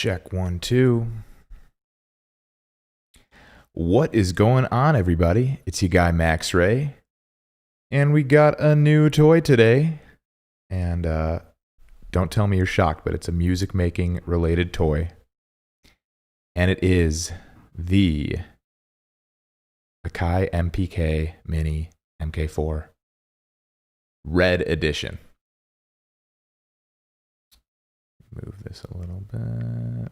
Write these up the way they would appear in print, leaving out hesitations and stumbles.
Check 1, 2. What is going on, everybody? It's your guy Max Ray, and we got a new toy today. And don't tell me you're shocked, but it's a music making related toy, and it is the Akai MPK Mini MK4 Red Edition. Move this a little bit.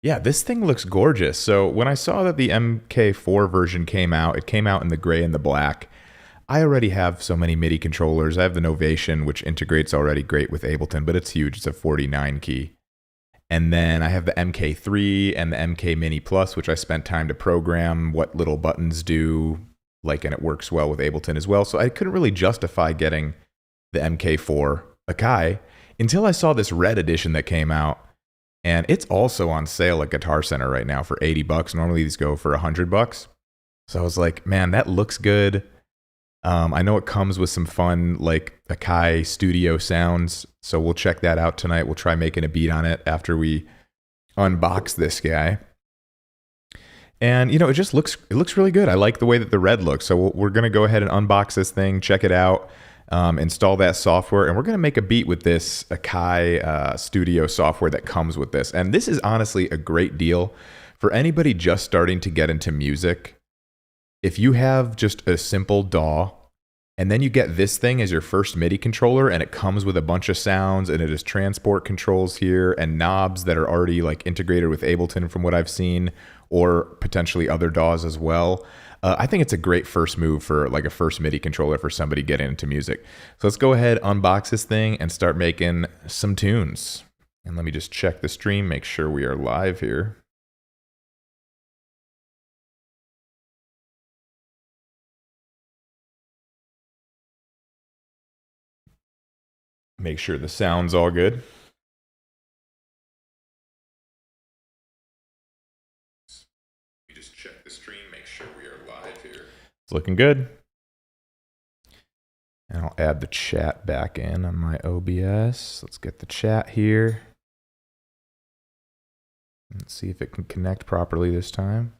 Yeah, this thing looks gorgeous. So when I saw that the MK4 version came out, it came out in the gray and the black. I already have so many MIDI controllers. I have the Novation, which integrates already great with Ableton, but it's huge. It's a 49 key. And then I have the MK3 and the MK Mini Plus, which I spent time to program what little buttons do, and it works well with Ableton as well. So I couldn't really justify getting the MK4 Akai until I saw this red edition that came out. And it's also on sale at Guitar Center right now for 80 bucks. Normally these go for 100 bucks. So I was like, man, that looks good. I know it comes with some fun, Akai studio sounds. So we'll check that out tonight. We'll try making a beat on it after we unbox this guy. And, it just looks really good. I like the way that the red looks. So we're going to go ahead and unbox this thing, check it out. Install that software, and we're going to make a beat with this Akai studio software that comes with this. And this is honestly a great deal for anybody just starting to get into music. If you have just a simple DAW, and then you get this thing as your first MIDI controller, and it comes with a bunch of sounds, and it has transport controls here and knobs that are already integrated with Ableton from what I've seen, or potentially other DAWs as well. I think it's a great first move for a first MIDI controller for somebody getting into music. So let's go ahead, unbox this thing, and start making some tunes. And let me just check the stream, make sure we are live here. Make sure the sound's all good. We just check the stream, make sure we are live here. It's looking good. And I'll add the chat back in on my OBS. Let's get the chat here. Let's see if it can connect properly this time.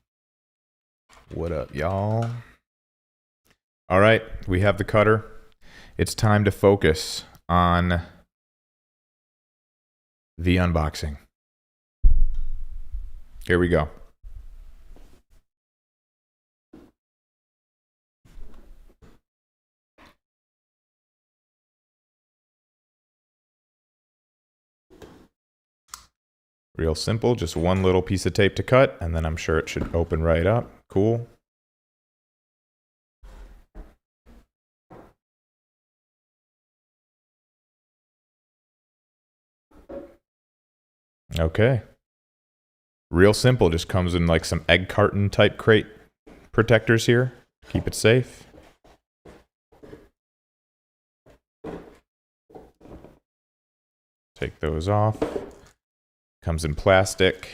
What up, y'all? All right, we have the cutter. It's time to focus on the unboxing. Here we go. Real simple, just one little piece of tape to cut, and then I'm sure it should open right up. Cool. Okay. Real simple, just comes in some egg carton type crate protectors here. Keep it safe. Take those off. Comes in plastic,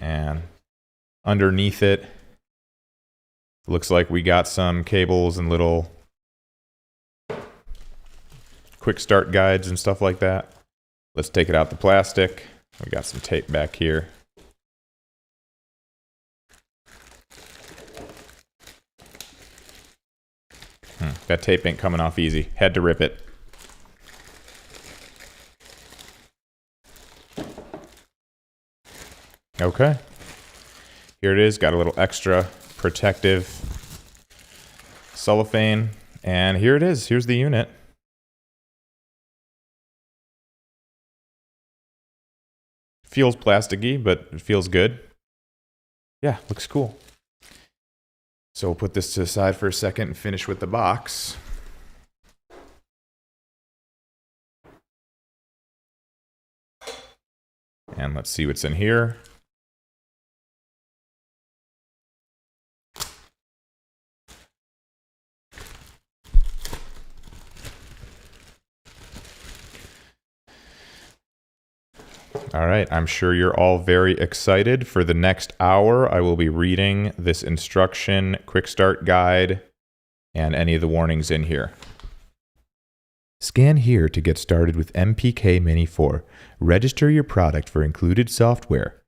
and underneath it looks like we got some cables and little quick start guides and stuff like that. Let's take it out the plastic. We got some tape back here. That tape ain't coming off easy. Had to rip it. Okay. Here it is. Got a little extra protective cellophane. And here it is. Here's the unit. Feels plasticky, but it feels good. Yeah, looks cool. So we'll put this to the side for a second and finish with the box. And let's see what's in here. All right, I'm sure you're all very excited. For the next hour, I will be reading this instruction, quick start guide, and any of the warnings in here. Scan here to get started with MPK Mini 4. Register your product for included software.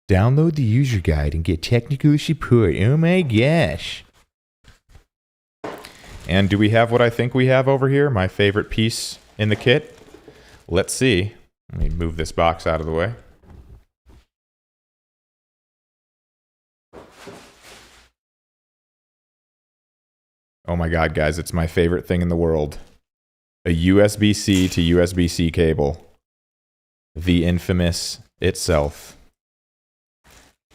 Download the user guide and get technical support. Oh my gosh. And do we have what I think we have over here? My favorite piece in the kit? Let's see. Let me move this box out of the way. Oh my God, guys, it's my favorite thing in the world. A USB-C to USB-C cable. The infamous itself.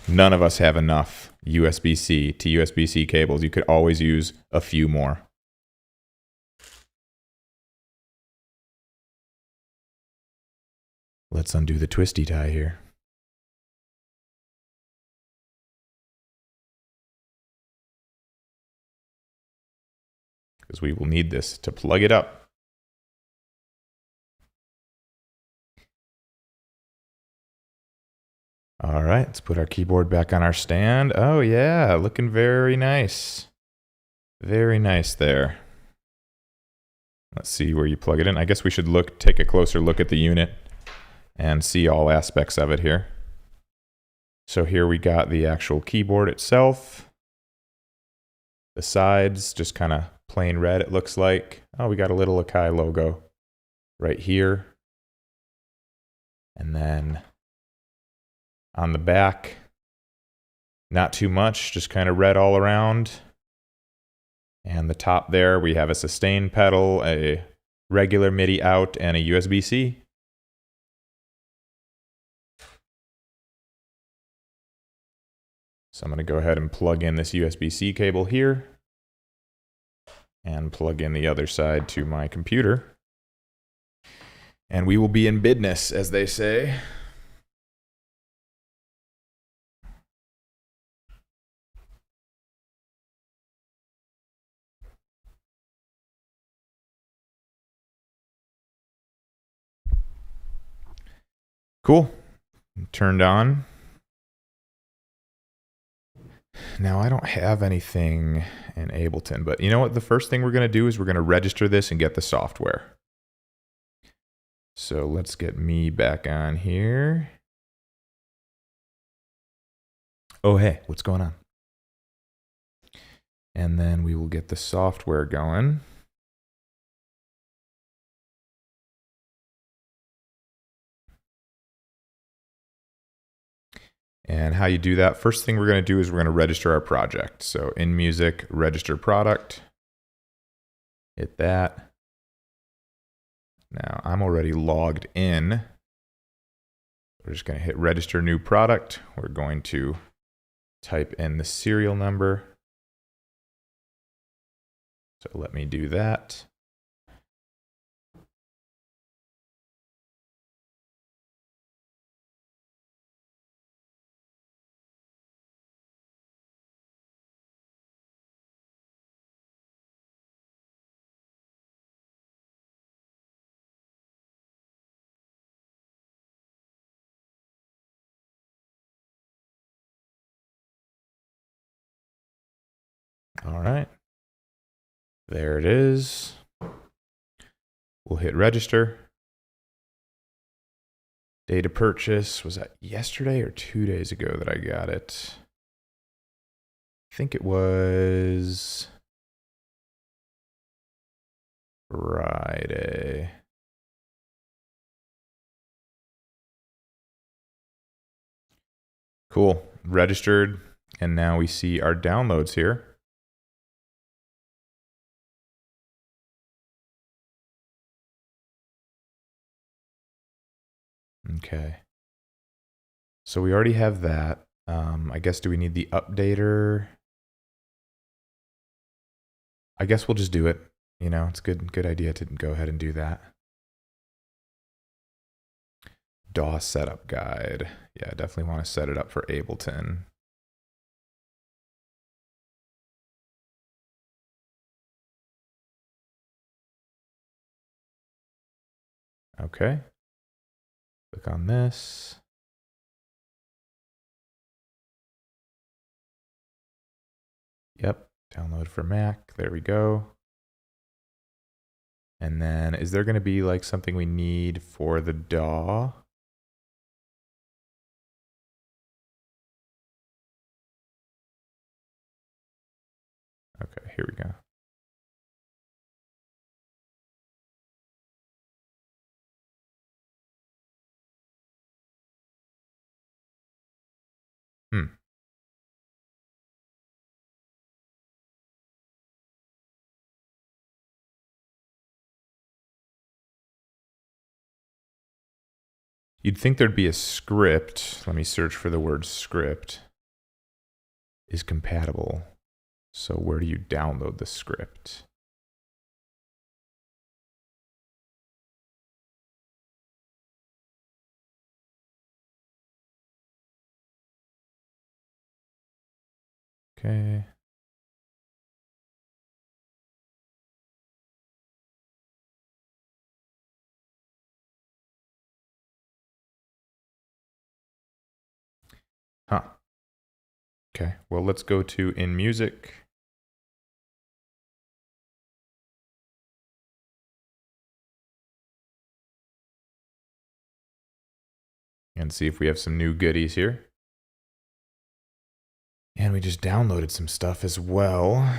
None of us have enough USB-C to USB-C cables. You could always use a few more. Let's undo the twisty tie here. Because we will need this to plug it up. All right, let's put our keyboard back on our stand. Oh yeah, looking very nice. Very nice there. Let's see where you plug it in. I guess we should take a closer look at the unit and see all aspects of it here. So here we got the actual keyboard itself. The sides, just kind of plain red it looks like. Oh, we got a little Akai logo right here. And then on the back, not too much, just kind of red all around. And the top there, we have a sustain pedal, a regular MIDI out, and a USB-C. So I'm going to go ahead and plug in this USB-C cable here and plug in the other side to my computer. And we will be in business, as they say. Cool. Turned on. Now, I don't have anything in Ableton, but you know what? The first thing we're going to do is we're going to register this and get the software. So let's get me back on here. Oh, hey, what's going on? And then we will get the software going. And how you do that, first thing we're going to do is we're going to register our project. So in Music, register product. Hit that. Now I'm already logged in. We're just going to hit register new product. We're going to type in the serial number. So let me do that. All right. There it is. We'll hit register. Data purchase, was that yesterday or 2 days ago that I got it? I think it was Friday. Cool, registered, and now we see our downloads here. Okay. So we already have that. I guess, do we need the updater? I guess we'll just do it. You know, it's good idea to go ahead and do that. DAW setup guide. Yeah, definitely want to set it up for Ableton. Okay. Click on this. Yep, download for Mac. There we go. And then is there going to be like something we need for the DAW? Okay, here we go. You'd think there'd be a script. Let me search for the word script. Is compatible. So where do you download the script? Okay. Huh. Okay, well, let's go to In Music. And see if we have some new goodies here. And we just downloaded some stuff as well.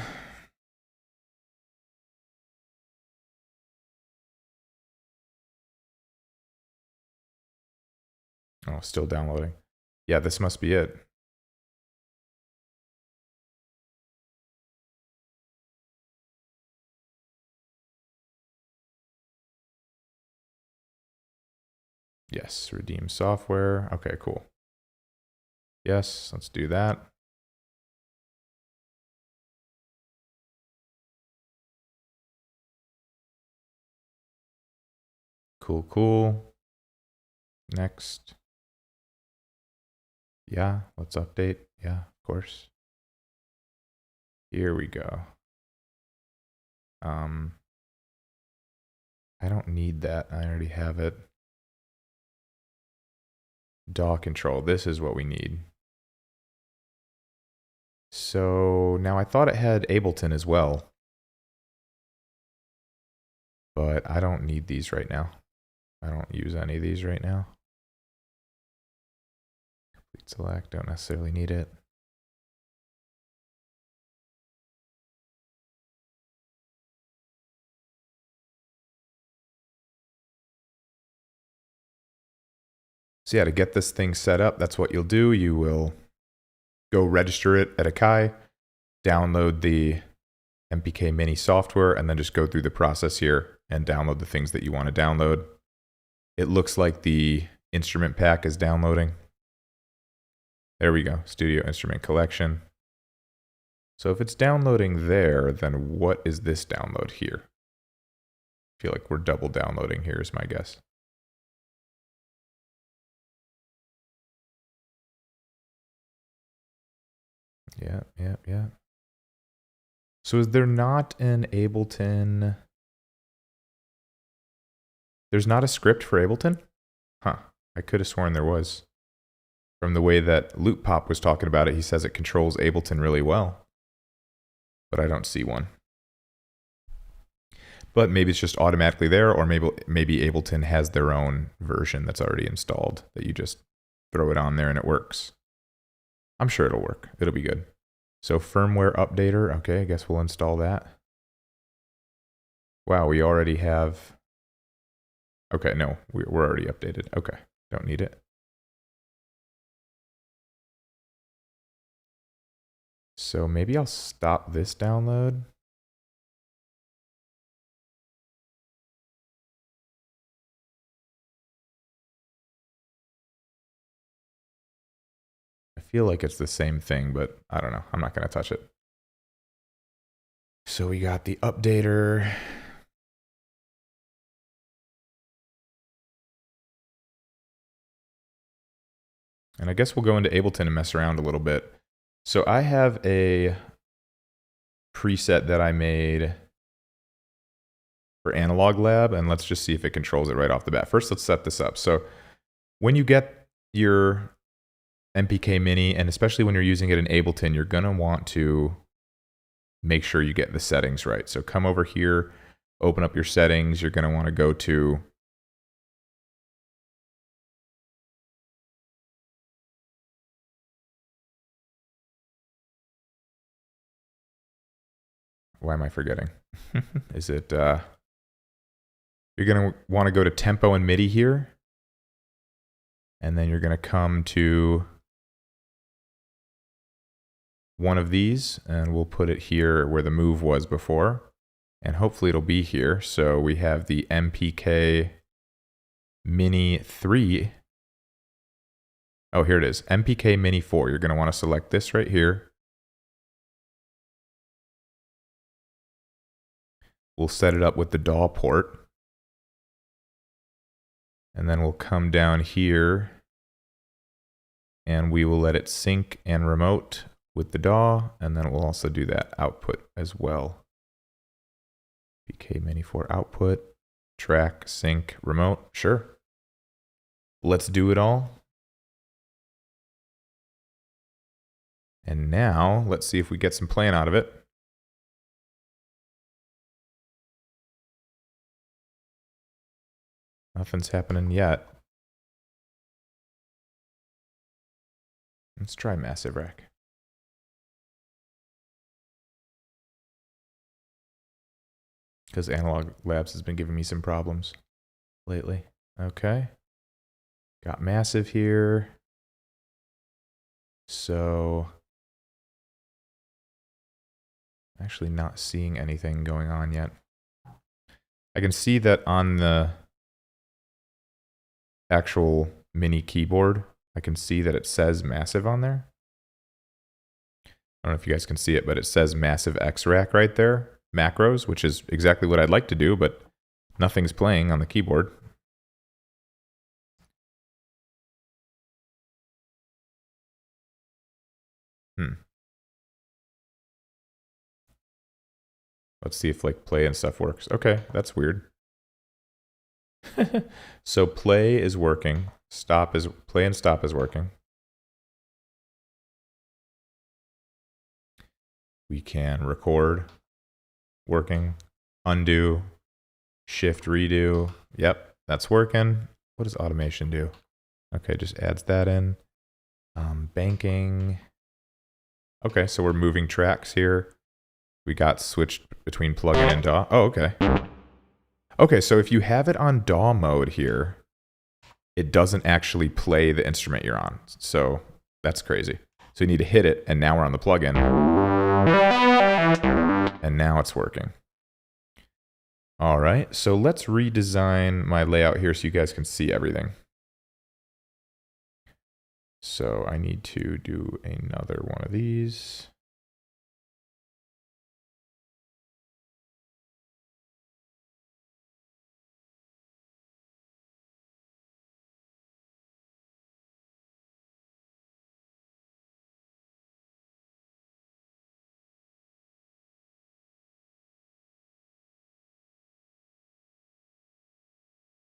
Oh, still downloading. Yeah, this must be it. Yes, redeem software. Okay, cool. Yes, let's do that. Cool, cool. Next. Yeah, let's update. Yeah, of course. Here we go. I don't need that. I already have it. DAW control. This is what we need. So now I thought it had Ableton as well, but I don't need these right now. I don't use any of these right now. Complete select, don't necessarily need it. So yeah, to get this thing set up, that's what you'll do. You will go register it at Akai, download the MPK mini software, and then just go through the process here and download the things that you want to download. It looks like the instrument pack is downloading. There we go, Studio Instrument Collection. So if it's downloading there, then what is this download here? I feel like we're double downloading here is my guess. Yeah. So is there not an Ableton? There's not a script for Ableton? Huh, I could have sworn there was. From the way that Loop Pop was talking about it, he says it controls Ableton really well. But I don't see one. But maybe it's just automatically there, or maybe Ableton has their own version that's already installed that you just throw it on there and it works. I'm sure it'll work. It'll be good. So firmware updater. Okay, I guess we'll install that. Wow, we already have... Okay, no, we're already updated. Okay, don't need it. So maybe I'll stop this download. I feel like it's the same thing, but I don't know. I'm not going to touch it. So we got the updater. And I guess we'll go into Ableton and mess around a little bit. So I have a preset that I made for Analog Lab, and let's just see if it controls it right off the bat. First, let's set this up. So when you get your MPK Mini, and especially when you're using it in Ableton, you're going to want to make sure you get the settings right. So come over here open up your settings. You're going to want to go to why am I forgetting? Is it you're going to want to go to tempo and MIDI here. And then you're going to come to one of these, and we'll put it here where the move was before. And hopefully it'll be here. So we have the MPK Mini 3. Oh, here it is. MPK Mini 4. You're going to want to select this right here. We'll set it up with the DAW port. And then we'll come down here and we will let it sync and remote with the DAW. And then we'll also do that output as well. PK Mini 4 output, track, sync, remote. Sure. Let's do it all. And now let's see if we get some playing out of it. Nothing's happening yet. Let's try Massive Rack. Because Analog Labs has been giving me some problems lately. Okay. Got Massive here. So, actually not seeing anything going on yet. I can see that on the actual mini keyboard, I can see that it says Massive on there. I don't know if you guys can see it, but it says Massive X Rack right there, macros, which is exactly what I'd like to do, but nothing's playing on the keyboard. Let's see if like play and stuff works. Okay, that's weird. So play is working. Play and stop is working. We can record, working, undo, shift, redo. Yep, that's working. What does automation do? Okay, just adds that in. Banking. Okay, so we're moving tracks here. We got switched between plugin and DAW. Oh, okay. Okay, so if you have it on DAW mode here, it doesn't actually play the instrument you're on. So that's crazy. So you need to hit it, and now we're on the plugin. And now it's working. All right, so let's redesign my layout here so you guys can see everything. So I need to do another one of these.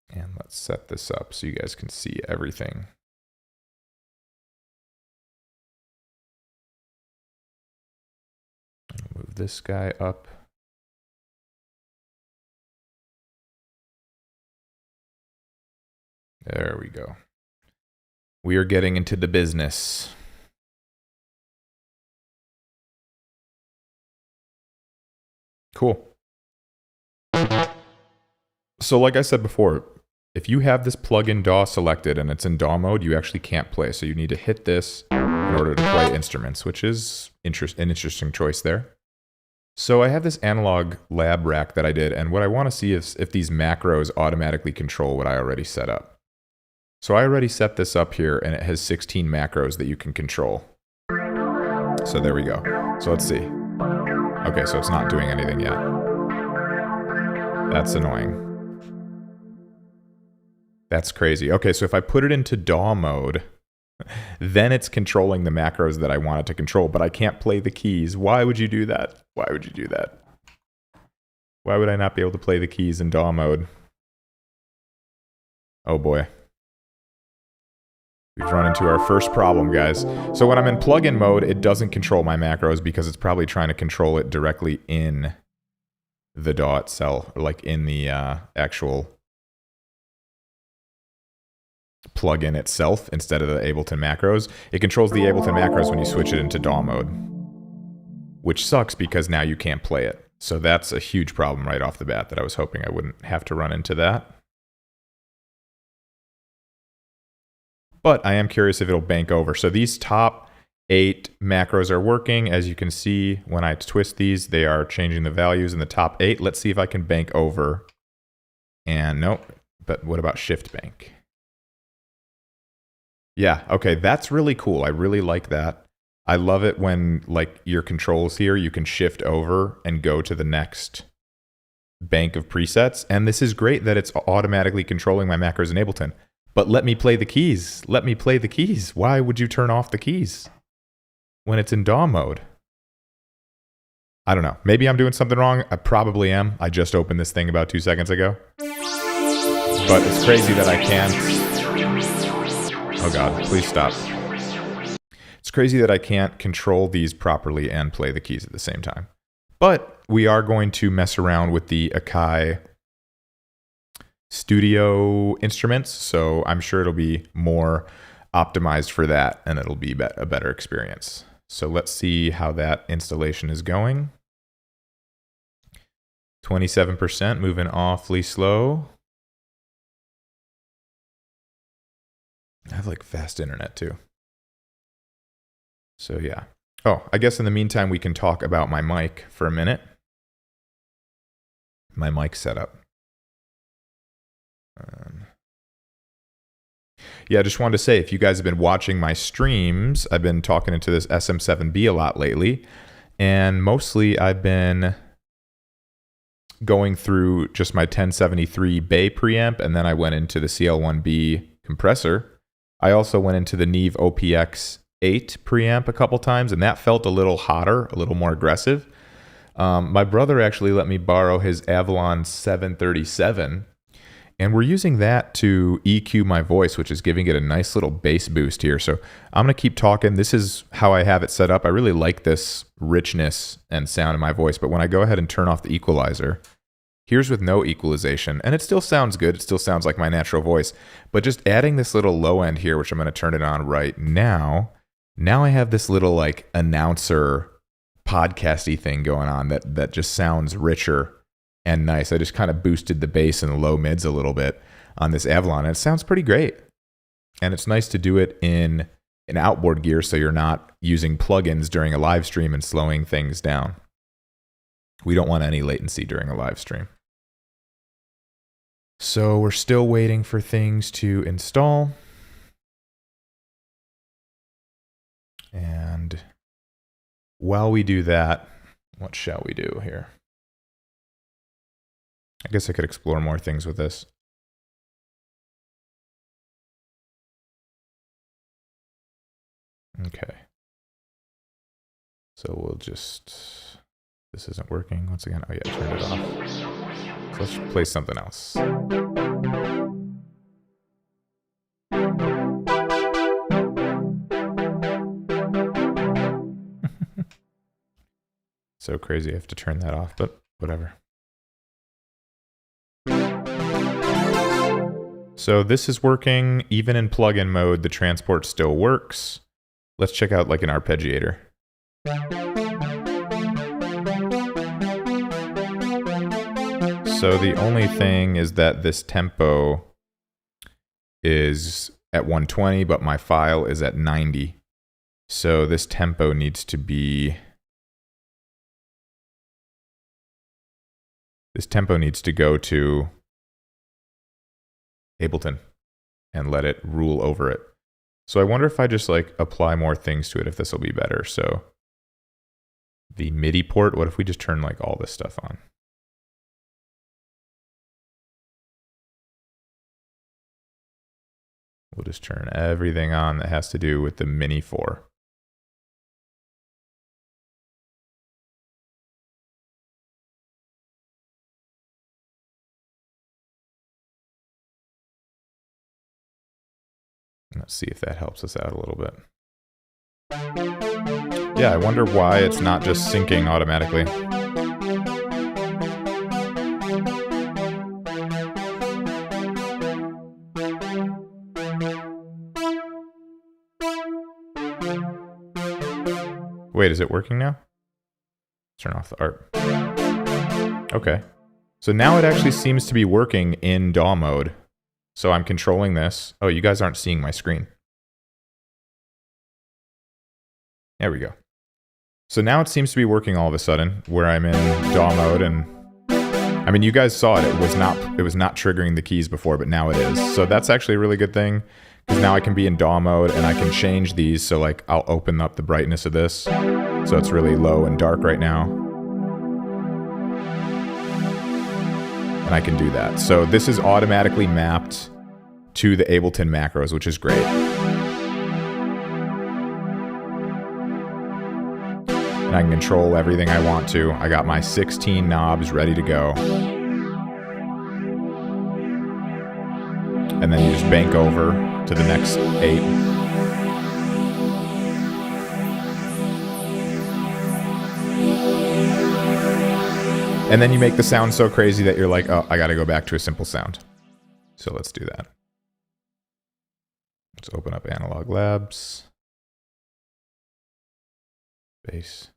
And let's set this up so you guys can see everything. Move this guy up. There we go. We are getting into the business. Cool. So like I said before, if you have this plugin DAW selected and it's in DAW mode, you actually can't play. So you need to hit this in order to play instruments, which is an interesting choice there. So I have this Analog Lab rack that I did, and what I want to see is if these macros automatically control what I already set up. So I already set this up here, and it has 16 macros that you can control. So there we go. So let's see. Okay, so it's not doing anything yet. That's annoying. That's crazy. Okay, so if I put it into DAW mode, then it's controlling the macros that I want it to control, but I can't play the keys. Why would you do that? Why would you do that? Why would I not be able to play the keys in DAW mode? Oh boy. We've run into our first problem, guys. So when I'm in plugin mode, it doesn't control my macros because it's probably trying to control it directly in the DAW itself, like in the actual plugin itself instead of the Ableton macros. It controls the Ableton macros when you switch it into DAW mode, which sucks because now you can't play it. So that's a huge problem right off the bat that I was hoping I wouldn't have to run into that. But I am curious if it'll bank over. So these top 8 macros are working. As you can see, when I twist these, they are changing the values in the top 8. Let's see if I can bank over. And nope, but what about shift bank? Yeah, okay, that's really cool. I really like that. I love it when, like, your controls here, you can shift over and go to the next bank of presets. And this is great that it's automatically controlling my macros in Ableton. But let me play the keys. Let me play the keys. Why would you turn off the keys when it's in DAW mode? I don't know. Maybe I'm doing something wrong. I probably am. I just opened this thing about 2 seconds ago. But it's crazy that I can't... Oh God, please stop. It's crazy that I can't control these properly and play the keys at the same time. But we are going to mess around with the Akai studio instruments, so I'm sure it'll be more optimized for that and it'll be a better experience. So let's see how that installation is going. 27%, moving awfully slow. I have like fast internet too. So yeah. Oh, I guess in the meantime we can talk about my mic for a minute. My mic setup. Yeah, I just wanted to say, if you guys have been watching my streams, I've been talking into this SM7B a lot lately, and mostly I've been going through just my 1073 Bay preamp, and then I went into the CL1B compressor. I also went into the Neve OPX8 preamp a couple times, and that felt a little hotter, a little more aggressive. My brother actually let me borrow his Avalon 737, and we're using that to EQ my voice, which is giving it a nice little bass boost here. So I'm going to keep talking. This is how I have it set up. I really like this richness and sound in my voice, but when I go ahead and turn off the equalizer, here's with no equalization, and it still sounds good. It still sounds like my natural voice, but just adding this little low end here, which I'm going to turn it on right now. Now I have this little like announcer podcasty thing going on that just sounds richer and nice. I just kind of boosted the bass and the low mids a little bit on this Avalon, and it sounds pretty great. And it's nice to do it in an outboard gear so you're not using plugins during a live stream and slowing things down. We don't want any latency during a live stream. So we're still waiting for things to install. And while we do that, what shall we do here? I guess I could explore more things with this. Okay. So we'll just... This isn't working once again. Oh yeah, I turned it off. So let's play something else. So crazy I have to turn that off, but whatever. So this is working. Even in plugin mode, the transport still works. Let's check out like an arpeggiator. So the only thing is that this tempo is at 120, but my file is at 90. So this tempo needs to be... This tempo needs to go to Ableton and let it rule over it. So I wonder if I just like apply more things to it, if this will be better. So the MIDI port, what if we just turn like all this stuff on? We'll just turn everything on that has to do with the Mini 4. Let's see if that helps us out a little bit. Yeah, I wonder why it's not just syncing automatically. Wait, is it working now? Turn off the art. Okay. So now it actually seems to be working in DAW mode. So I'm controlling this. Oh, you guys aren't seeing my screen. There we go. So now it seems to be working all of a sudden, where I'm in DAW mode, and I mean, you guys saw it. It was not triggering the keys before, but now it is. So that's actually a really good thing, because now I can be in DAW mode and I can change these. So like, I'll open up the brightness of this, so it's really low and dark right now, and I can do that. So this is automatically mapped to the Ableton macros, which is great. And I can control everything I want to. I got my 16 knobs ready to go. And then you just bank over to the next 8. And then you make the sound so crazy that you're like, oh, I gotta go back to a simple sound. So let's do that. Let's open up Analog Labs. Bass.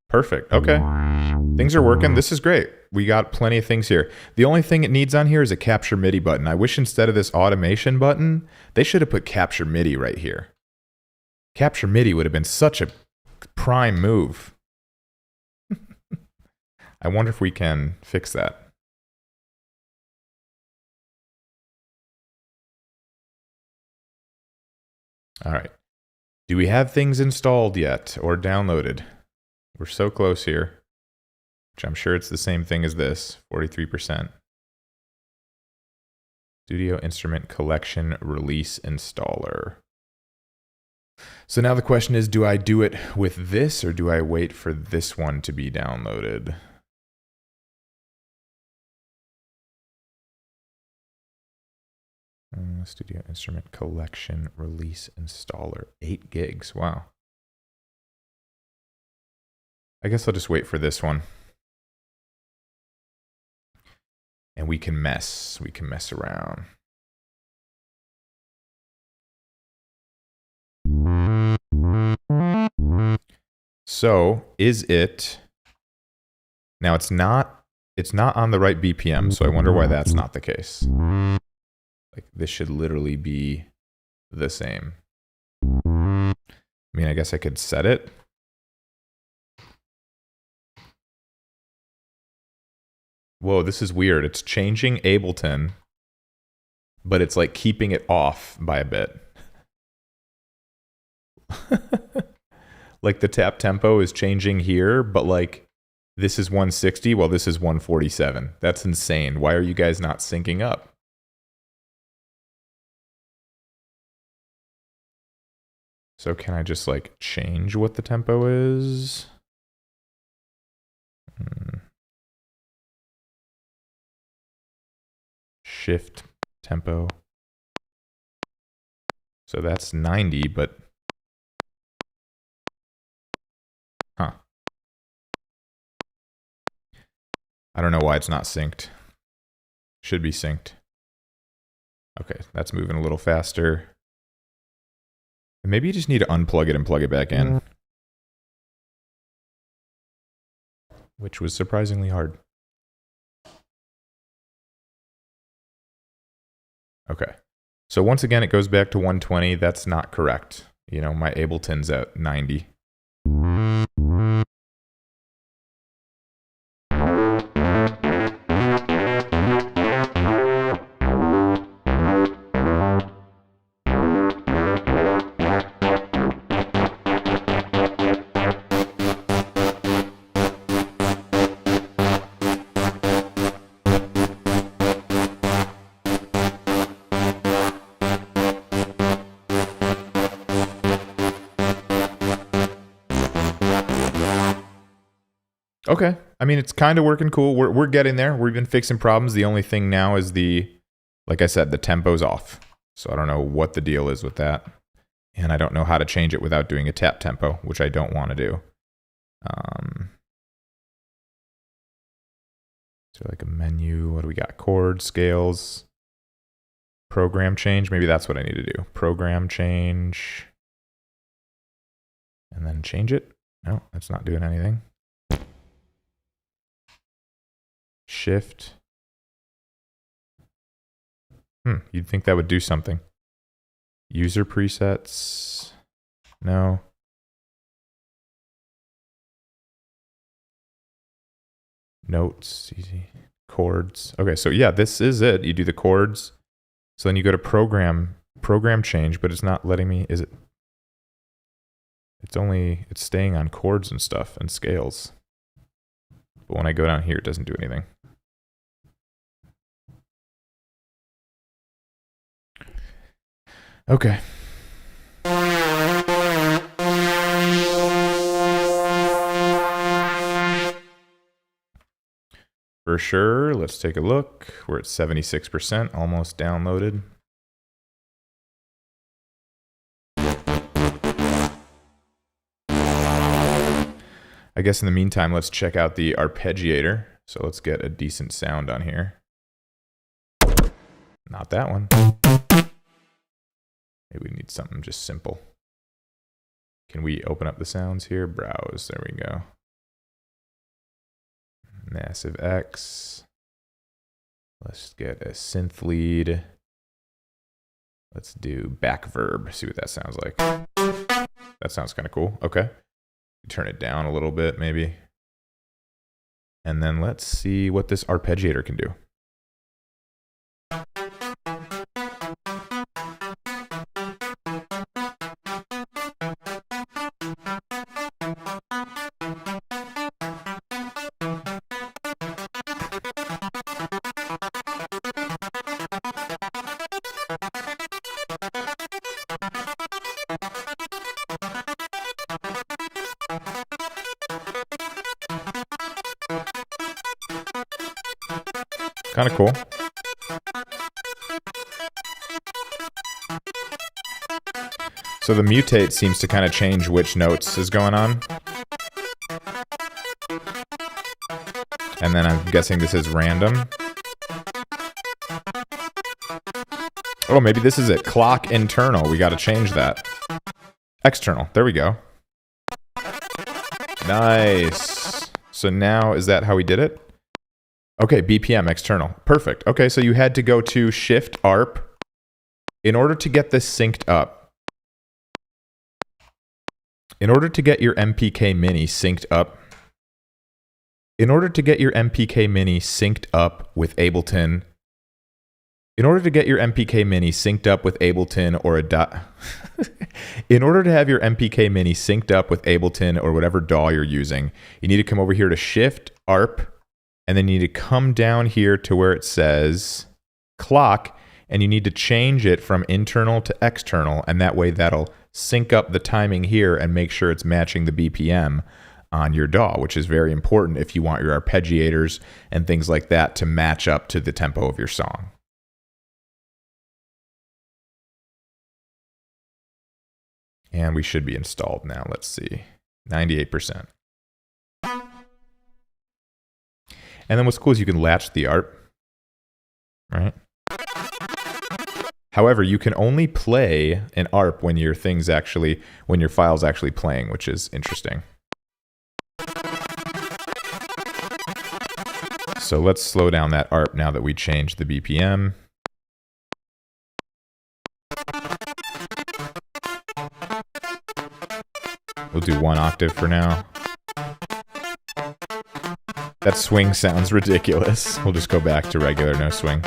Perfect. Okay. Things are working. This is great. We got plenty of things here. The only thing it needs on here is a Capture MIDI button. I wish instead of this automation button, they should have put Capture MIDI right here. Capture MIDI would have been such a prime move. I wonder if we can fix that. All right. Do we have things installed yet or downloaded? We're so close here, which I'm sure it's the same thing as this, 43%. Studio Instrument Collection Release Installer. So now the question is, do I do it with this or do I wait for this one to be downloaded? Studio Instrument Collection Release Installer, 8 gigs, wow. I guess I'll just wait for this one. And we can mess around. So, is it, now it's not on the right BPM, so I wonder why that's not the case. Like, this should literally be the same. I mean, I guess I could set it. Whoa, this is weird. It's changing Ableton, but it's like keeping it off by a bit. Like the tap tempo is changing here, but like this is 160 while this is 147. That's insane. Why are you guys not syncing up? So can I just like change what the tempo is? Shift tempo. So that's 90, but huh. I don't know why it's not synced. Should be synced. Okay, that's moving a little faster. Maybe you just need to unplug it and plug it back in. Which was surprisingly hard. Okay. So once again, it goes back to 120. That's not correct. You know, my Ableton's at 90. Okay. I mean, it's kind of working cool. We're getting there. We've been fixing problems. The only thing now is like I said, the tempo's off. So I don't know what the deal is with that. And I don't know how to change it without doing a tap tempo, which I don't want to do. So like a menu, what do we got? Chords, scales, program change. Maybe that's what I need to do. Program change. And then change it. No, that's not doing anything. Shift. You'd think that would do something. User presets. No. Notes, easy. Chords. Okay, so yeah, this is it. You do the chords. So then you go to program change, but it's not letting me, is it? It's staying on chords and stuff and scales. But when I go down here, it doesn't do anything. Okay. For sure, let's take a look. We're at 76%, almost downloaded. I guess in the meantime, let's check out the arpeggiator. So let's get a decent sound on here. Not that one. Maybe we need something just simple. Can we open up the sounds here? Browse, there we go. Massive X. Let's get a synth lead. Let's do back verb, see what that sounds like. That sounds kind of cool. Okay. Turn it down a little bit, maybe. And then let's see what this arpeggiator can do. Kind of cool. So the mutate seems to kind of change which notes is going on. And then I'm guessing this is random. Oh, maybe this is it. Clock internal. We got to change that. External. There we go. Nice. So now, is that how we did it? Okay, BPM external. Perfect. Okay, so you had to go to Shift ARP in order to get this synced up. In order to get your MPK Mini synced up. In order to get your MPK Mini synced up with Ableton. In order to get your MPK Mini synced up with Ableton or in order to have your MPK Mini synced up with Ableton or whatever DAW you're using, you need to come over here to Shift ARP. And then you need to come down here to where it says clock, and you need to change it from internal to external, and that way that'll sync up the timing here and make sure it's matching the BPM on your DAW, which is very important if you want your arpeggiators and things like that to match up to the tempo of your song. And we should be installed now. Let's see. 98%. And then what's cool is you can latch the ARP, right? However, you can only play an ARP when your file's actually playing, which is interesting. So let's slow down that ARP now that we changed the BPM. We'll do 1 octave for now. That swing sounds ridiculous. We'll just go back to regular, no swing.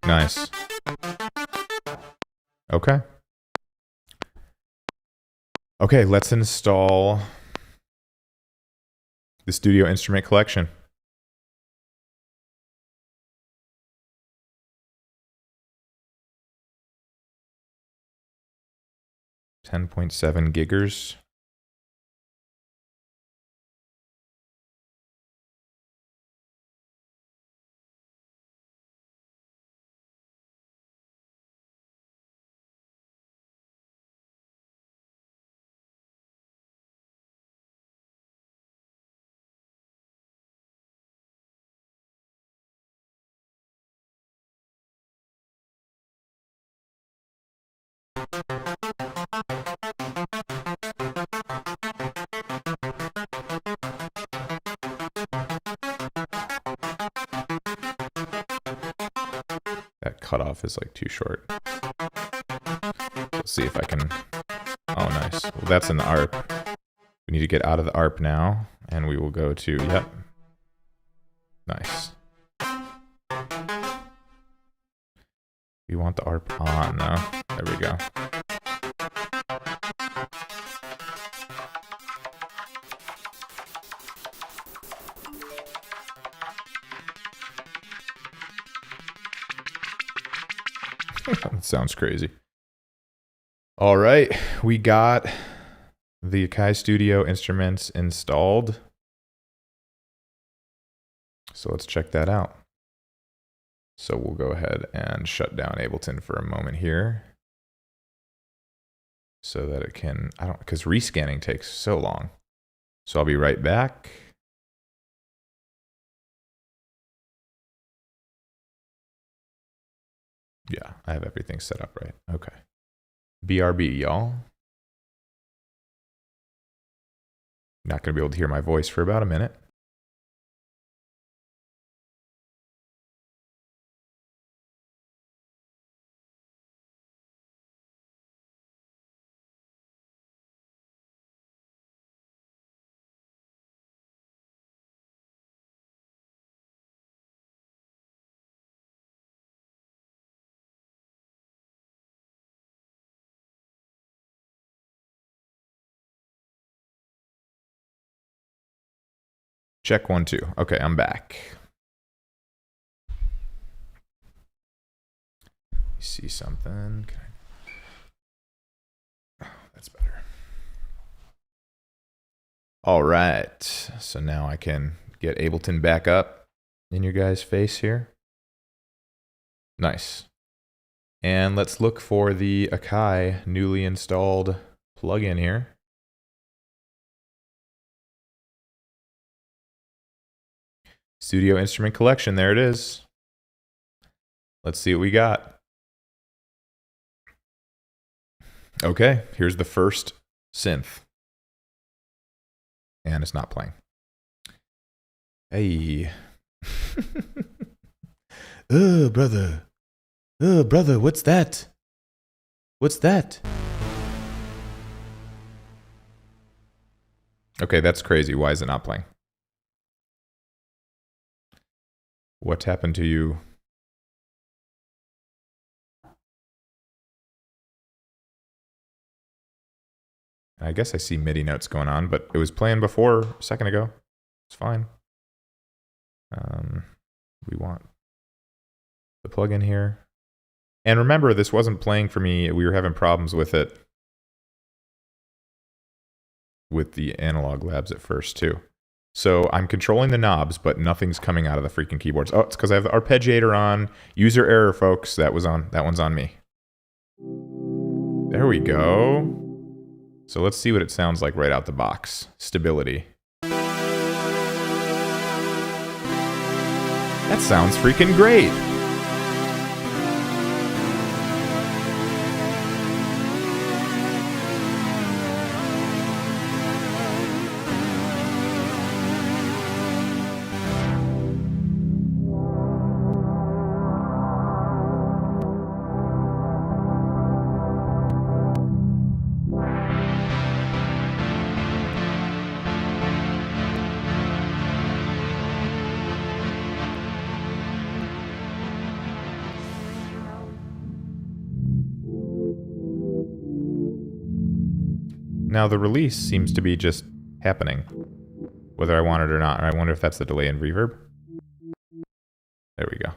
Nice. Okay. Okay, let's install the Studio Instrument Collection. 10.7 giggers. cutoff is like too short. Let's see if I can. Oh, nice. Well, that's in the ARP. We need to get out of the ARP now, and we will go to, yep. Nice. We want the ARP on though. There we go. That sounds crazy. All right, we got the Akai Studio instruments installed. So let's check that out. So we'll go ahead and shut down Ableton for a moment here so that it can, because rescanning takes so long. So I'll be right back. Yeah, I have everything set up right. Okay. BRB, y'all. Not going to be able to hear my voice for about a minute. Check 1, 2. Okay, I'm back. You see something? Oh, that's better. All right. So now I can get Ableton back up in your guys' face here. Nice. And let's look for the Akai newly installed plugin here. Studio Instrument Collection, there it is. Let's see what we got. Okay, here's the first synth. And it's not playing. Hey. Oh, brother. Oh, brother, what's that? What's that? Okay, that's crazy. Why is it not playing? What happened to you? I guess I see MIDI notes going on, but it was playing before a second ago. It's fine. We want the plugin here. And remember, this wasn't playing for me. We were having problems with it with the Analog Labs at first, too. So I'm controlling the knobs, but nothing's coming out of the freaking keyboards. Oh, it's because I have the arpeggiator on. User error, folks. That one's on me. There we go. So let's see what it sounds like right out the box. Stability. That sounds freaking great. Now the release seems to be just happening, whether I want it or not. I wonder if that's the delay in reverb. There we go.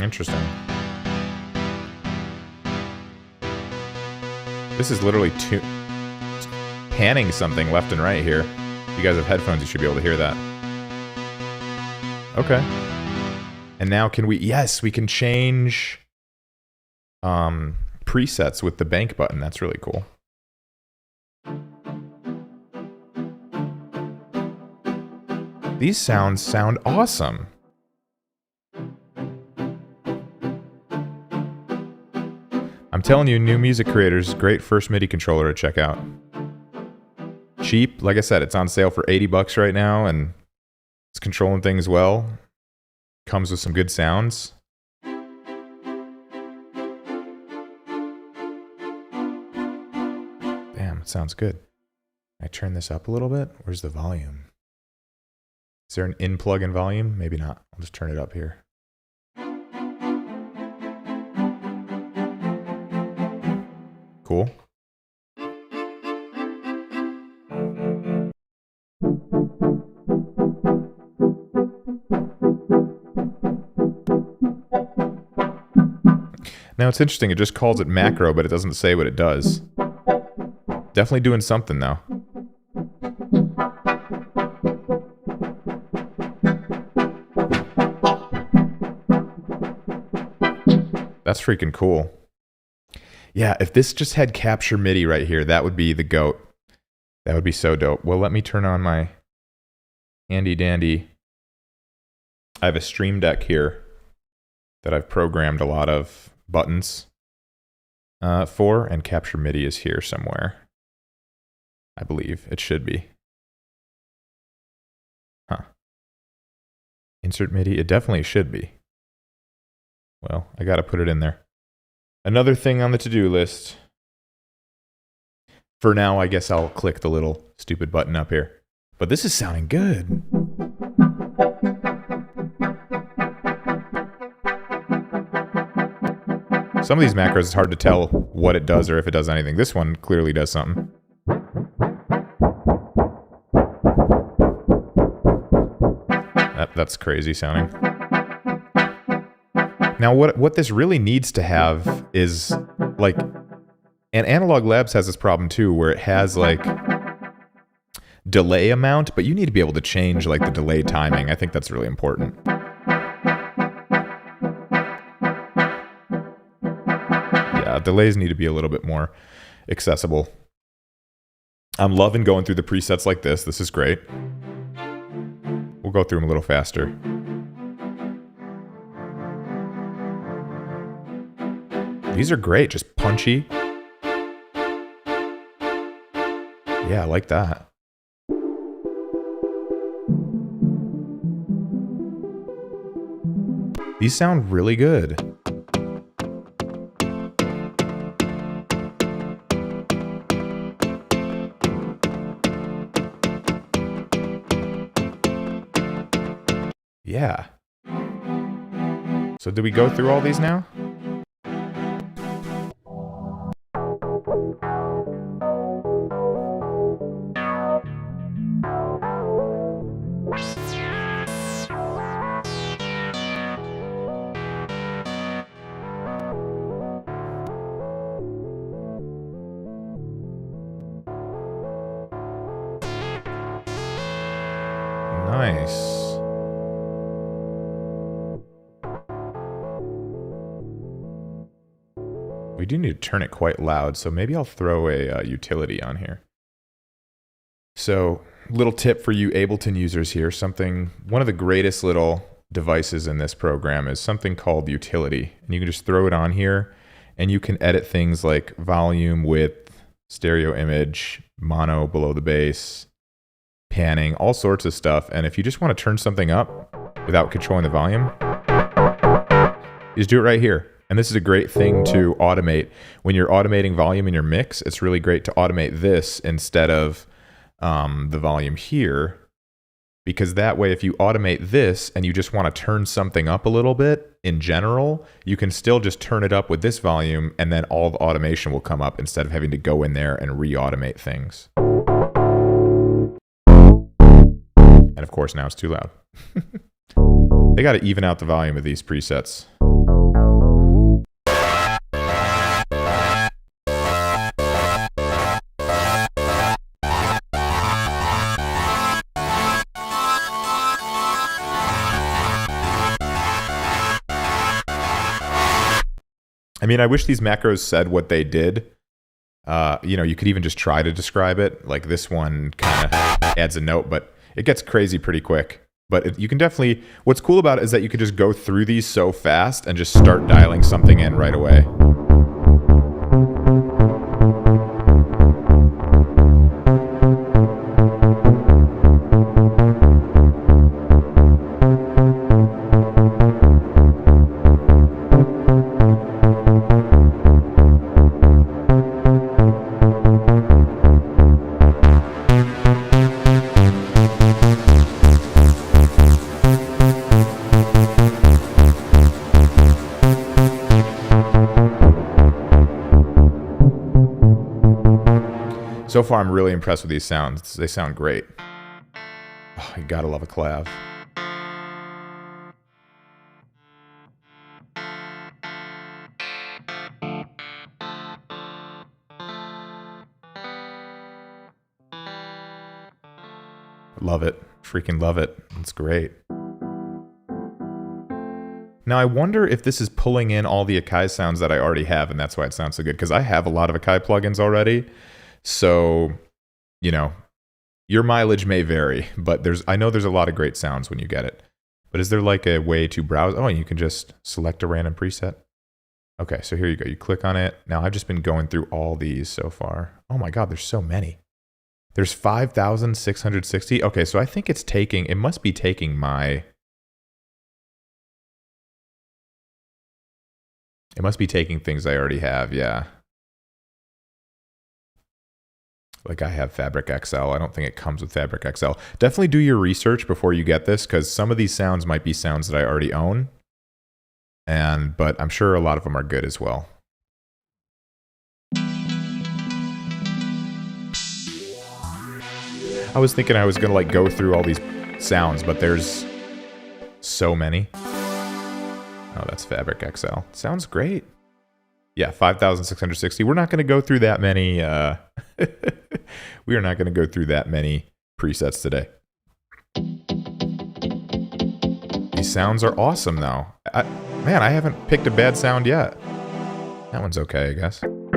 Interesting. This is literally panning something left and right here. If you guys have headphones, you should be able to hear that. Okay. And now can we, yes, we can change presets with the bank button. That's really cool. These sounds sound awesome. I'm telling you, new music creators, great first MIDI controller to check out. Cheap, like I said, it's on sale for 80 bucks right now, and it's controlling things well. Comes with some good sounds. Damn, it sounds good. I turn this up a little bit. Where's the volume? Is there an in-plug in volume? Maybe not. I'll just turn it up here. Cool. Now it's interesting, it just calls it macro, but it doesn't say what it does. Definitely doing something though. That's freaking cool. Yeah, if this just had capture MIDI right here, that would be the GOAT. That would be so dope. Well, let me turn on my handy dandy. I have a Stream Deck here that I've programmed a lot of buttons for, and capture MIDI is here somewhere. I believe it should be. Huh. Insert MIDI, it definitely should be. Well, I gotta put it in there. Another thing on the to-do list. For now, I guess I'll click the little stupid button up here. But this is sounding good. Some of these macros, it's hard to tell what it does or if it does anything. This one clearly does something. That's crazy sounding. Now, what this really needs to have is, like, and Analog Labs has this problem too, where it has, like, delay amount, but you need to be able to change, like, the delay timing. I think that's really important. Yeah, delays need to be a little bit more accessible. I'm loving going through the presets like this. This is great. We'll go through them a little faster. These are great, just punchy. Yeah, I like that. These sound really good. Yeah. So did we go through all these now? Nice. We do need to turn it quite loud, so maybe I'll throw a utility on here. So, little tip for you Ableton users here, one of the greatest little devices in this program is something called utility. And you can just throw it on here, and you can edit things like volume, width, stereo image, mono below the bass, panning, all sorts of stuff. And if you just want to turn something up without controlling the volume, you just do it right here. And this is a great thing to automate. When you're automating volume in your mix, it's really great to automate this instead of the volume here, because that way if you automate this and you just want to turn something up a little bit in general, you can still just turn it up with this volume and then all the automation will come up instead of having to go in there and re-automate things. And of course now it's too loud. They got to even out the volume of these presets. I mean, I wish these macros said what they did. You know, you could even just try to describe it. Like this one kind of adds a note, but it gets crazy pretty quick. But you can definitely, what's cool about it is that you could just go through these so fast and just start dialing something in right away. So far, I'm really impressed with these sounds. They sound great. Oh, you gotta love a clav. Love it. Freaking love it. It's great. Now, I wonder if this is pulling in all the Akai sounds that I already have, and that's why it sounds so good, because I have a lot of Akai plugins already. So, you know, your mileage may vary, but I know there's a lot of great sounds when you get it. But is there like a way to browse? Oh, and you can just select a random preset. Okay, so here you go. You click on it. Now, I've just been going through all these so far. Oh my God, there's so many. There's 5,660. Okay, so I think it must be taking my... It must be taking things I already have, yeah. Like I have Fabric XL. I don't think it comes with Fabric XL. Definitely do your research before you get this, because some of these sounds might be sounds that I already own. But I'm sure a lot of them are good as well. I was thinking I was gonna like go through all these sounds, but there's so many. Oh, that's Fabric XL. Sounds great. Yeah, 5,660. We're not going to go through that many. We are not going to go through that many presets today. These sounds are awesome, though. Man, I haven't picked a bad sound yet. That one's okay, I guess. And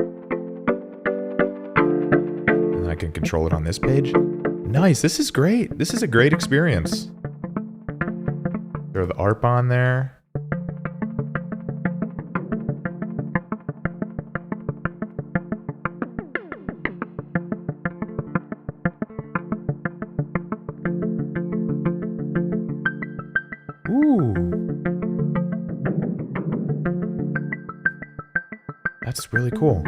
I can control it on this page. Nice. This is great. This is a great experience. Throw the ARP on there. Ooh. That's really cool.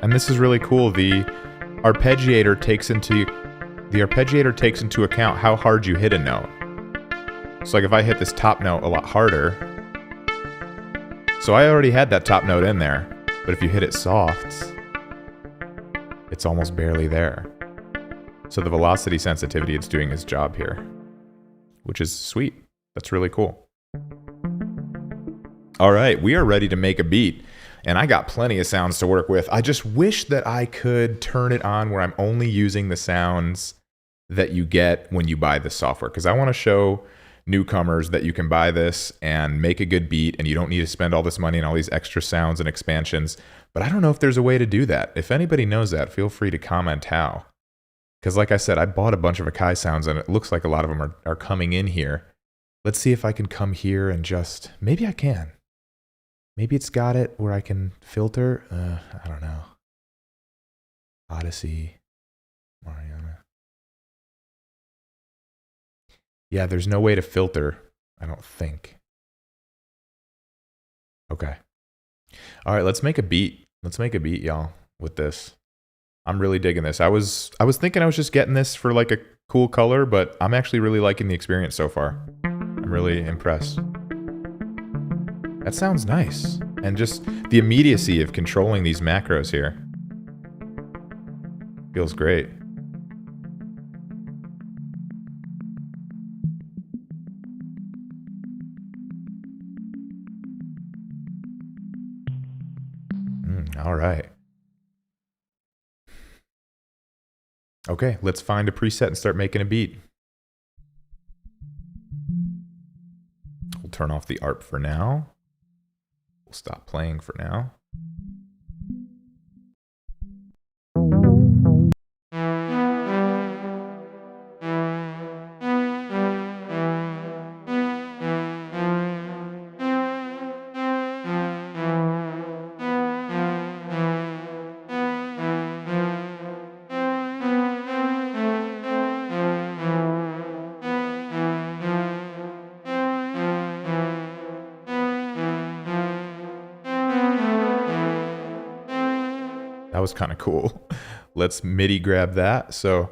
And this is really cool. The arpeggiator takes into account how hard you hit a note. So like if I hit this top note a lot harder, so I already had that top note in there, but if you hit it soft, it's almost barely there. So the velocity sensitivity, it's doing its job here, which is sweet. That's really cool. All right, we are ready to make a beat. And I got plenty of sounds to work with. I just wish that I could turn it on where I'm only using the sounds that you get when you buy this software. Because I want to show newcomers that you can buy this and make a good beat, and you don't need to spend all this money on all these extra sounds and expansions. But I don't know if there's a way to do that. If anybody knows that, feel free to comment how. Because like I said, I bought a bunch of Akai sounds, and it looks like a lot of them are coming in here. Let's see if I can come here and just... Maybe I can. Maybe it's got it where I can filter. I don't know. Odyssey. Mariana. Yeah, there's no way to filter, I don't think. Okay. All right, let's make a beat. Let's make a beat, y'all, with this. I'm really digging this. I was thinking I was just getting this for like a cool color, but I'm actually really liking the experience so far. I'm really impressed. That sounds nice. And just the immediacy of controlling these macros here feels great. Okay, let's find a preset and start making a beat. We'll turn off the ARP for now. We'll stop playing for now. That was kind of cool. Let's MIDI grab that. So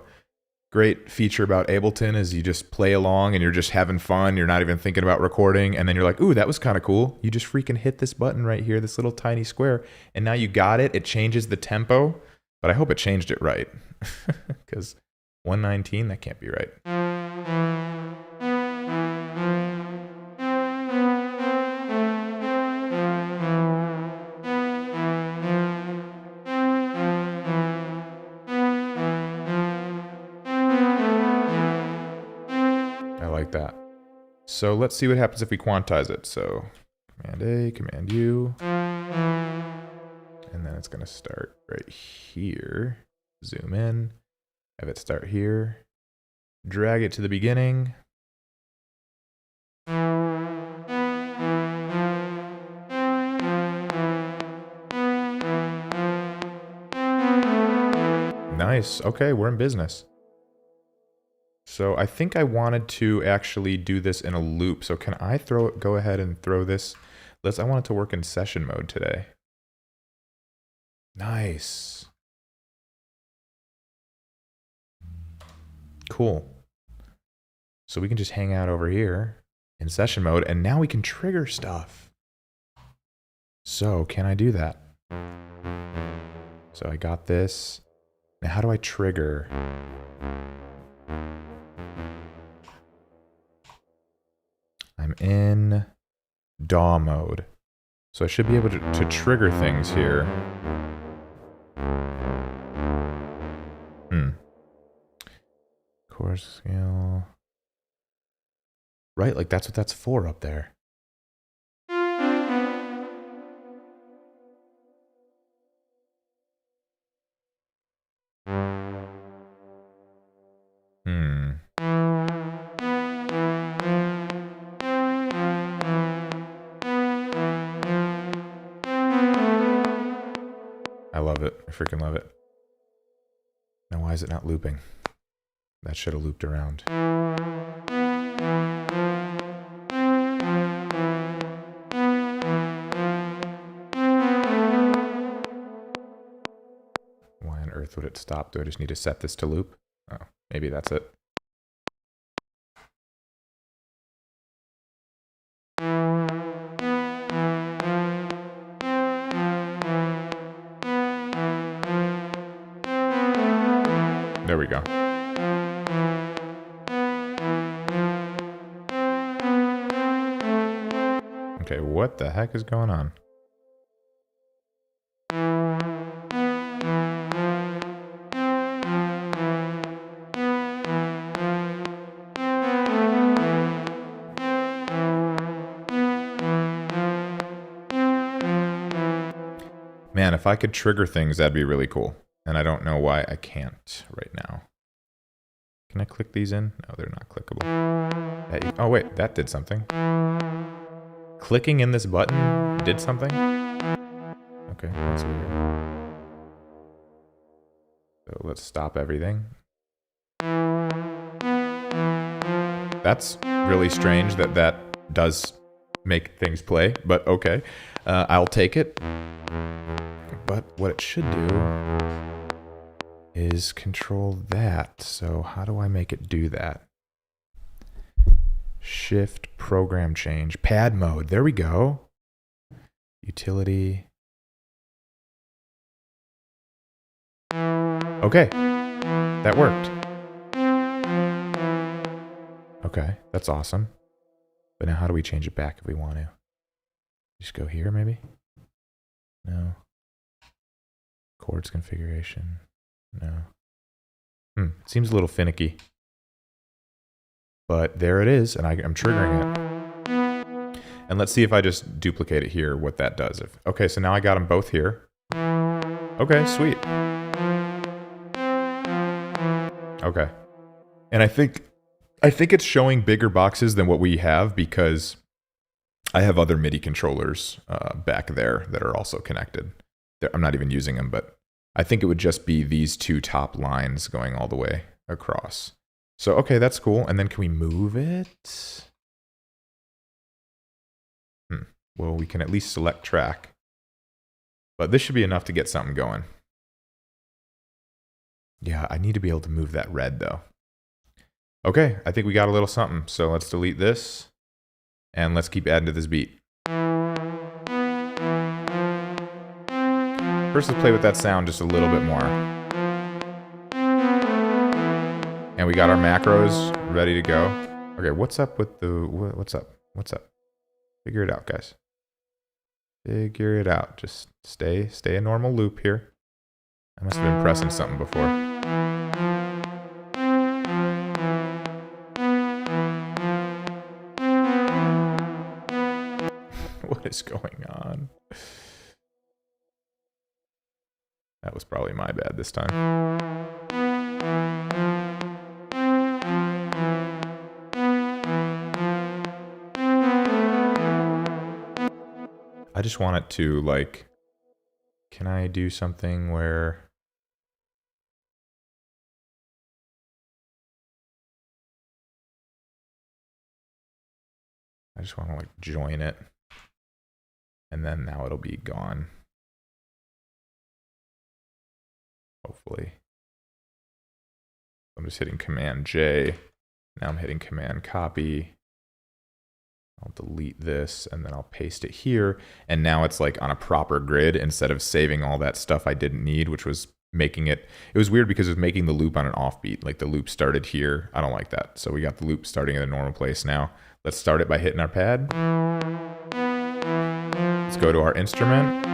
great feature about Ableton is you just play along and you're just having fun. You're not even thinking about recording. And then you're like, ooh, that was kind of cool. You just freaking hit this button right here, this little tiny square. And now you got it. It changes the tempo. But I hope it changed it right. Because 119, that can't be right. I like that. So let's see what happens if we quantize it. So Command A, Command U. And then it's going to start right here. Zoom in. Have it start here. Drag it to the beginning. Nice. Okay, we're in business. So I think I wanted to actually do this in a loop. So can I go ahead and throw this? I want it to work in session mode today. Nice. Cool. So we can just hang out over here in session mode, and now we can trigger stuff. So can I do that? So I got this. Now how do I trigger? I'm in DAW mode. So I should be able to trigger things here. Chord scale. Right, like that's what that's for up there. I love it. I freaking love it. Now why is it not looping? That should have looped around. Why on earth would it stop? Do I just need to set this to loop? Oh, maybe that's it. There we go. Okay, what the heck is going on? Man, if I could trigger things, that'd be really cool. And I don't know why I can't right now. Can I click these in? No, they're not clickable. Oh wait, that did something. Clicking in this button did something? Okay, that's weird. So let's stop everything. That's really strange that that does make things play, but okay. I'll take it. But what it should do is control that. So how do I make it do that? Shift, program change, pad mode. There we go. Utility. Okay, that worked. Okay, that's awesome. But now how do we change it back if we want to? Just go here maybe? No. Chords configuration. No. It seems a little finicky. But there it is, and I'm triggering it. And let's see if I just duplicate it here, what that does. Okay, so now I got them both here. Okay, sweet. Okay. And I think it's showing bigger boxes than what we have because I have other MIDI controllers back there that are also connected. I'm not even using them, but I think it would just be these two top lines going all the way across. So, okay, that's cool. And then can we move it? Well, we can at least select track. But this should be enough to get something going. Yeah, I need to be able to move that red, though. Okay, I think we got a little something. So let's delete this. And let's keep adding to this beat. First, let's play with that sound just a little bit more. And we got our macros ready to go. Okay, what's up with the... What's up? What's up? Figure it out, guys. Figure it out. Just stay a normal loop here. I must have been pressing something before. What is going on? That was probably my bad this time. I just want it to, like, can I do something where... I just want to, like, join it. And then now it'll be gone. Hopefully. I'm just hitting Command J. Now I'm hitting Command Copy. I'll delete this and then I'll paste it here. And now it's like on a proper grid instead of saving all that stuff I didn't need, which was making it... It was weird because it was making the loop on an offbeat. Like the loop started here. I don't like that. So we got the loop starting at a normal place now. Let's start it by hitting our pad. Let's go to our instrument.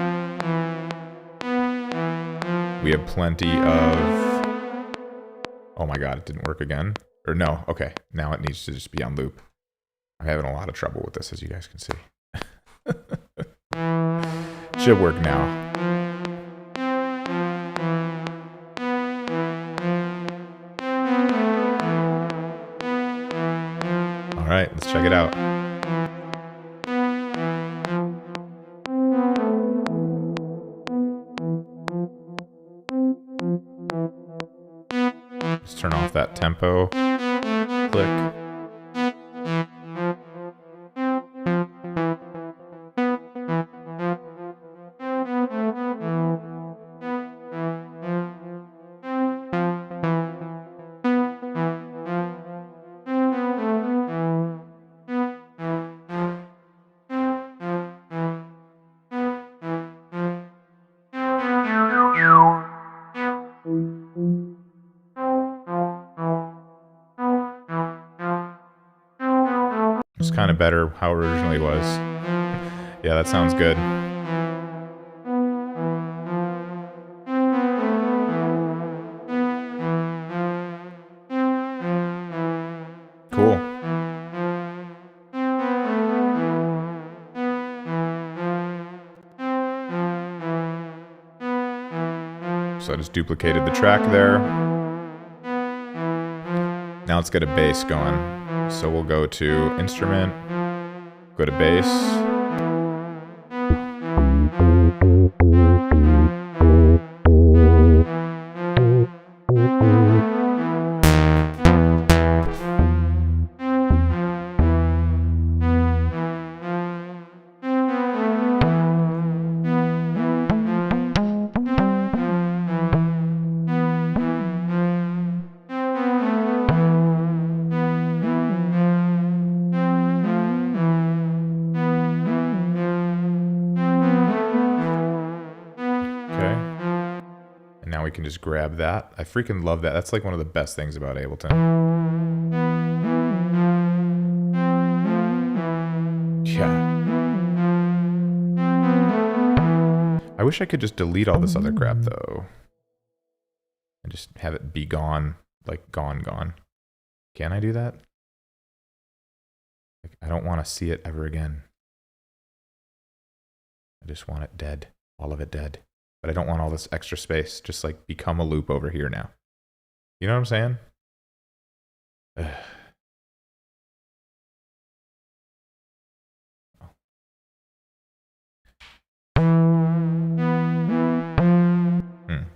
We have plenty of... Oh my god, it didn't work again. Or no, okay. Now it needs to just be on loop. I'm having a lot of trouble with this, as you guys can see. Should work now. All right, let's check it out. Let's turn off that tempo. Click. It's kind of better how it originally was. Yeah, that sounds good. Cool. So I just duplicated the track there. Now let's get a bass going. So we'll go to instrument, go to bass. Now we can just grab that. I freaking love that. That's like one of the best things about Ableton. Yeah. I wish I could just delete all this other crap though. And just have it be gone. like gone. Can I do that? Like, I don't want to see it ever again. I just want it dead, all of it dead. But I don't want all this extra space. Just like become a loop over here now. You know what I'm saying?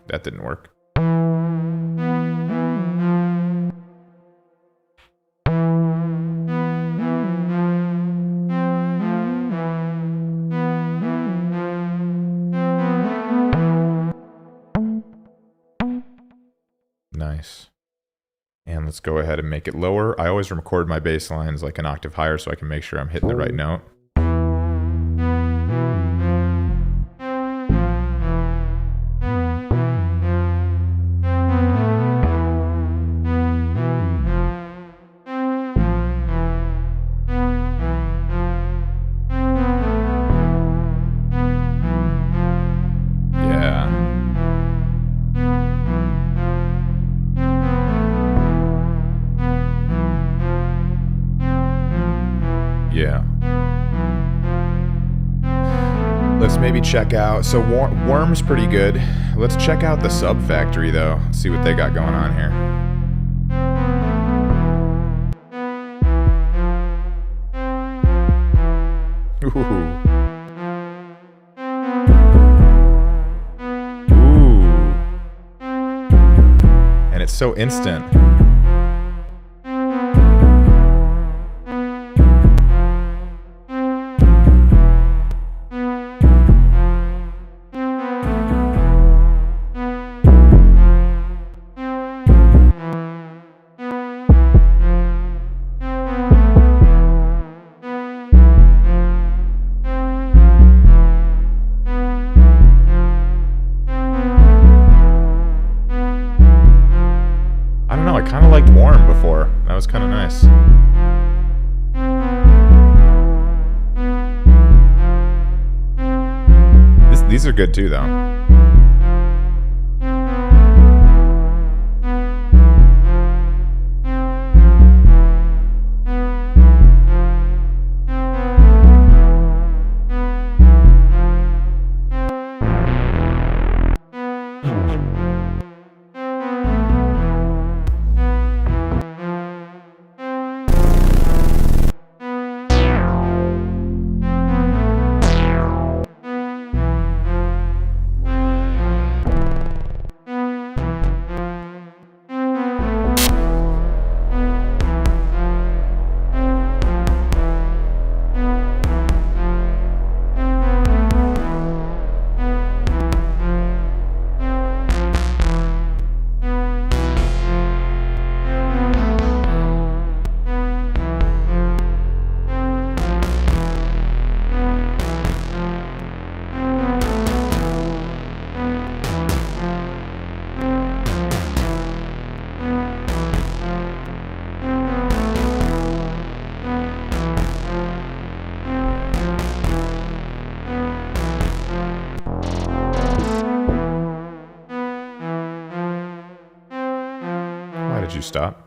That didn't work. Nice. And let's go ahead and make it lower. I always record my bass lines like an octave higher so I can make sure I'm hitting the right note. Let's maybe check out, so Worm's pretty good. Let's check out the Sub Factory though, see what they got going on here. Ooh. And it's so instant. I kind of liked Warm before. That was kind of nice. These are good too, though. Why did you stop?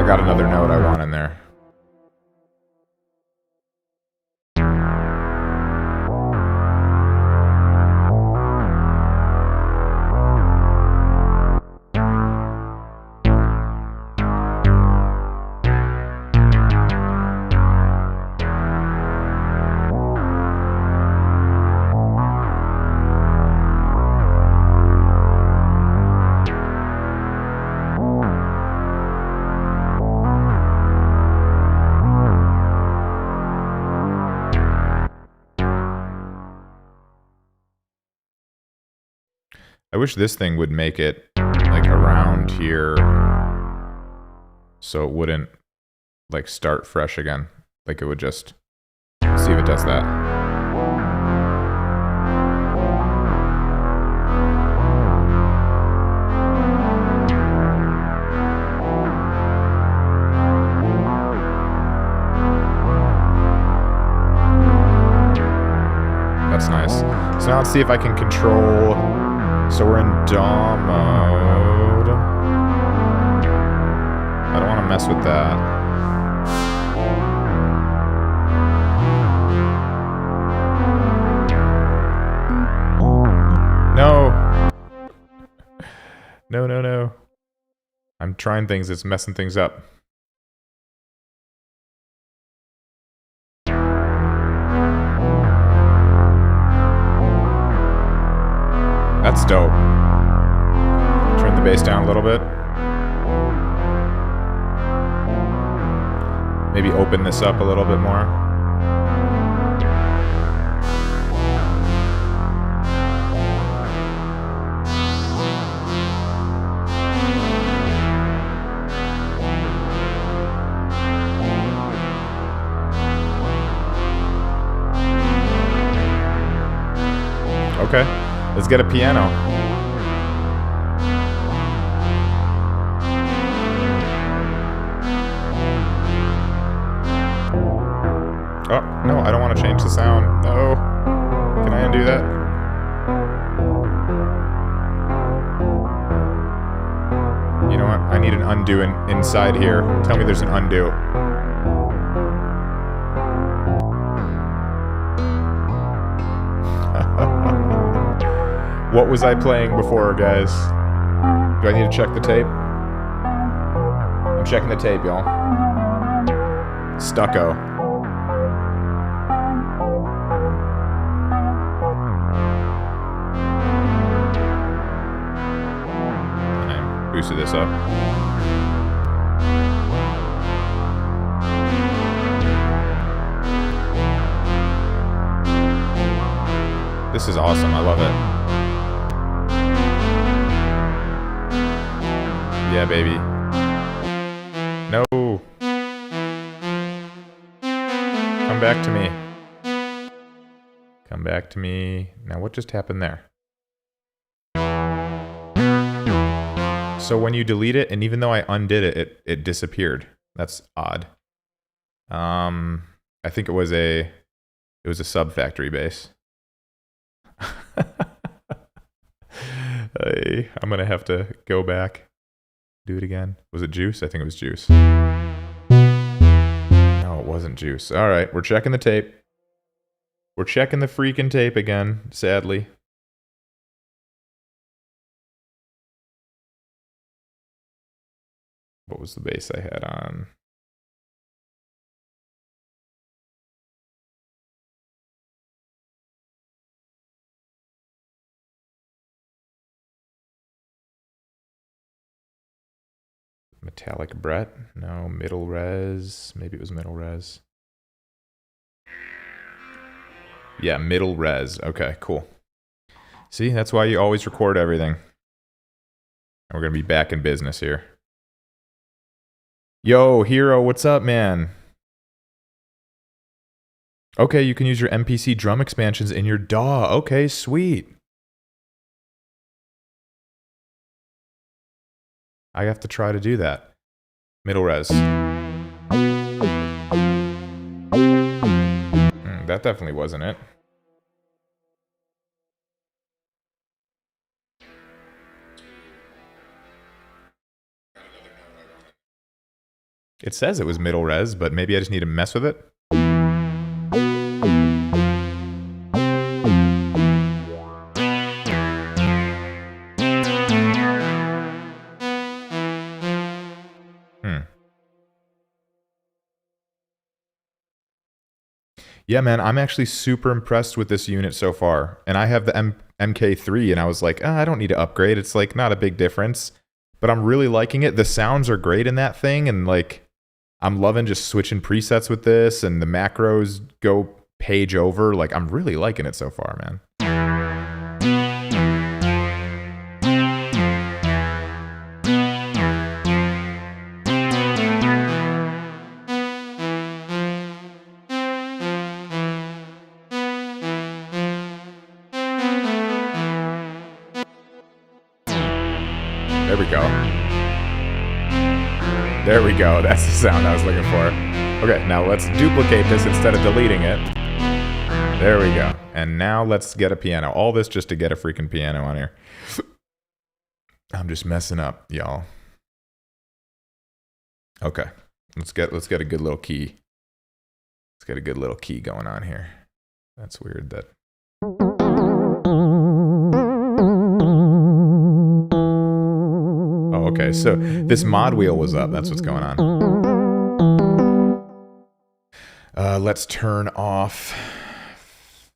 Got another note I want in there. I wish this thing would make it like around here so it wouldn't like start fresh again. Like it would just see if it does that. That's nice. So now let's see if I can control... So we're in DAW mode. I don't want to mess with that. No! No, no, no. I'm trying things, it's messing things up. That's dope. Turn the bass down a little bit. Maybe open this up a little bit more. Okay, let's get a piano. Oh, no, I don't want to change the sound. No. Can I undo that? You know what? I need an undo inside here. Tell me there's an undo. What was I playing before, guys? Do I need to check the tape? I'm checking the tape, y'all. Stucco. I boosted this up. This is awesome. I love it. Yeah, baby. No. Come back to me. Come back to me. Now, what just happened there? So when you delete it, and even though I undid it, it disappeared. That's odd. I think it was a sub-factory bass. I'm gonna have to go back. Do it again. Was it Juice? I think it was Juice. No, it wasn't Juice. All right, we're checking the tape. We're checking the freaking tape again, sadly. What was the bass I had on? Metallic Brett? No, middle res. Maybe it was middle res. Yeah, middle res. Okay, cool. See, that's why you always record everything. And we're going to be back in business here. Yo, Hero, what's up, man? Okay, you can use your MPC drum expansions in your DAW. Okay, sweet. I have to try to do that. Middle res. That definitely wasn't it. It says it was middle res, but maybe I just need to mess with it. Yeah, man, I'm actually super impressed with this unit so far. And I have the MK3, and I was like, I don't need to upgrade. It's like not a big difference. But I'm really liking it. The sounds are great in that thing, and like, I'm loving just switching presets with this, and the macros go page over. Like, I'm really liking it so far, man. There we go. There we go. That's the sound I was looking for. Okay, now let's duplicate this instead of deleting it. There we go. And now let's get a piano. All this just to get a freaking piano on here. I'm just messing up, y'all. Okay. Let's get a good little key. Let's get a good little key going on here. That's weird that. Oh, okay. So this mod wheel was up. That's what's going on. Let's turn off.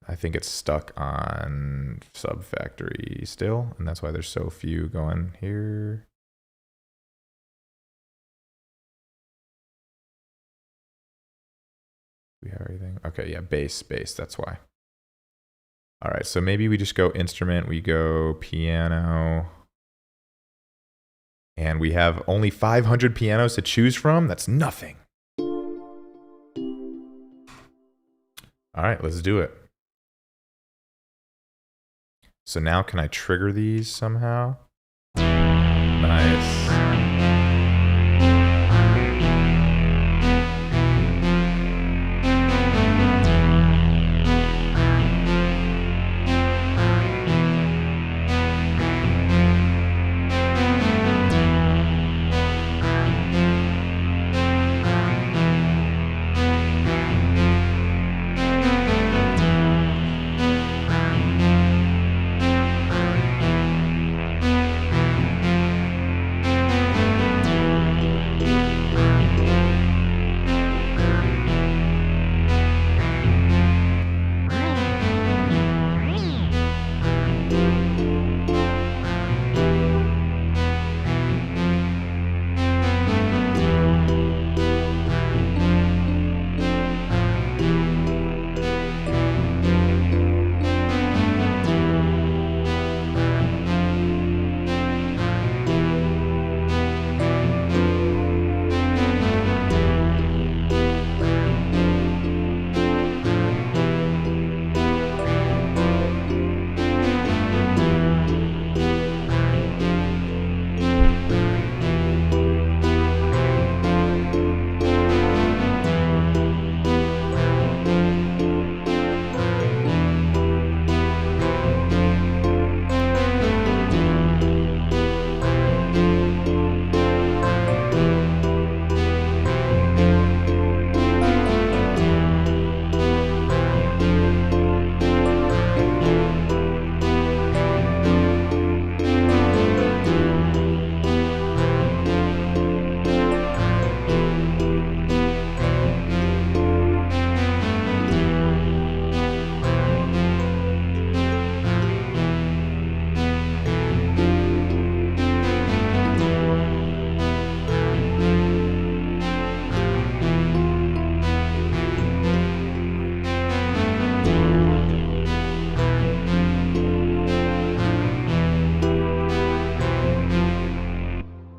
I think it's stuck on sub factory still, and that's why there's so few going here. We have everything. Okay, yeah, bass, that's why. All right, so maybe we just go instrument, we go piano, and we have only 500 pianos to choose from. That's nothing. All right, let's do it. So now can I trigger these somehow? Nice.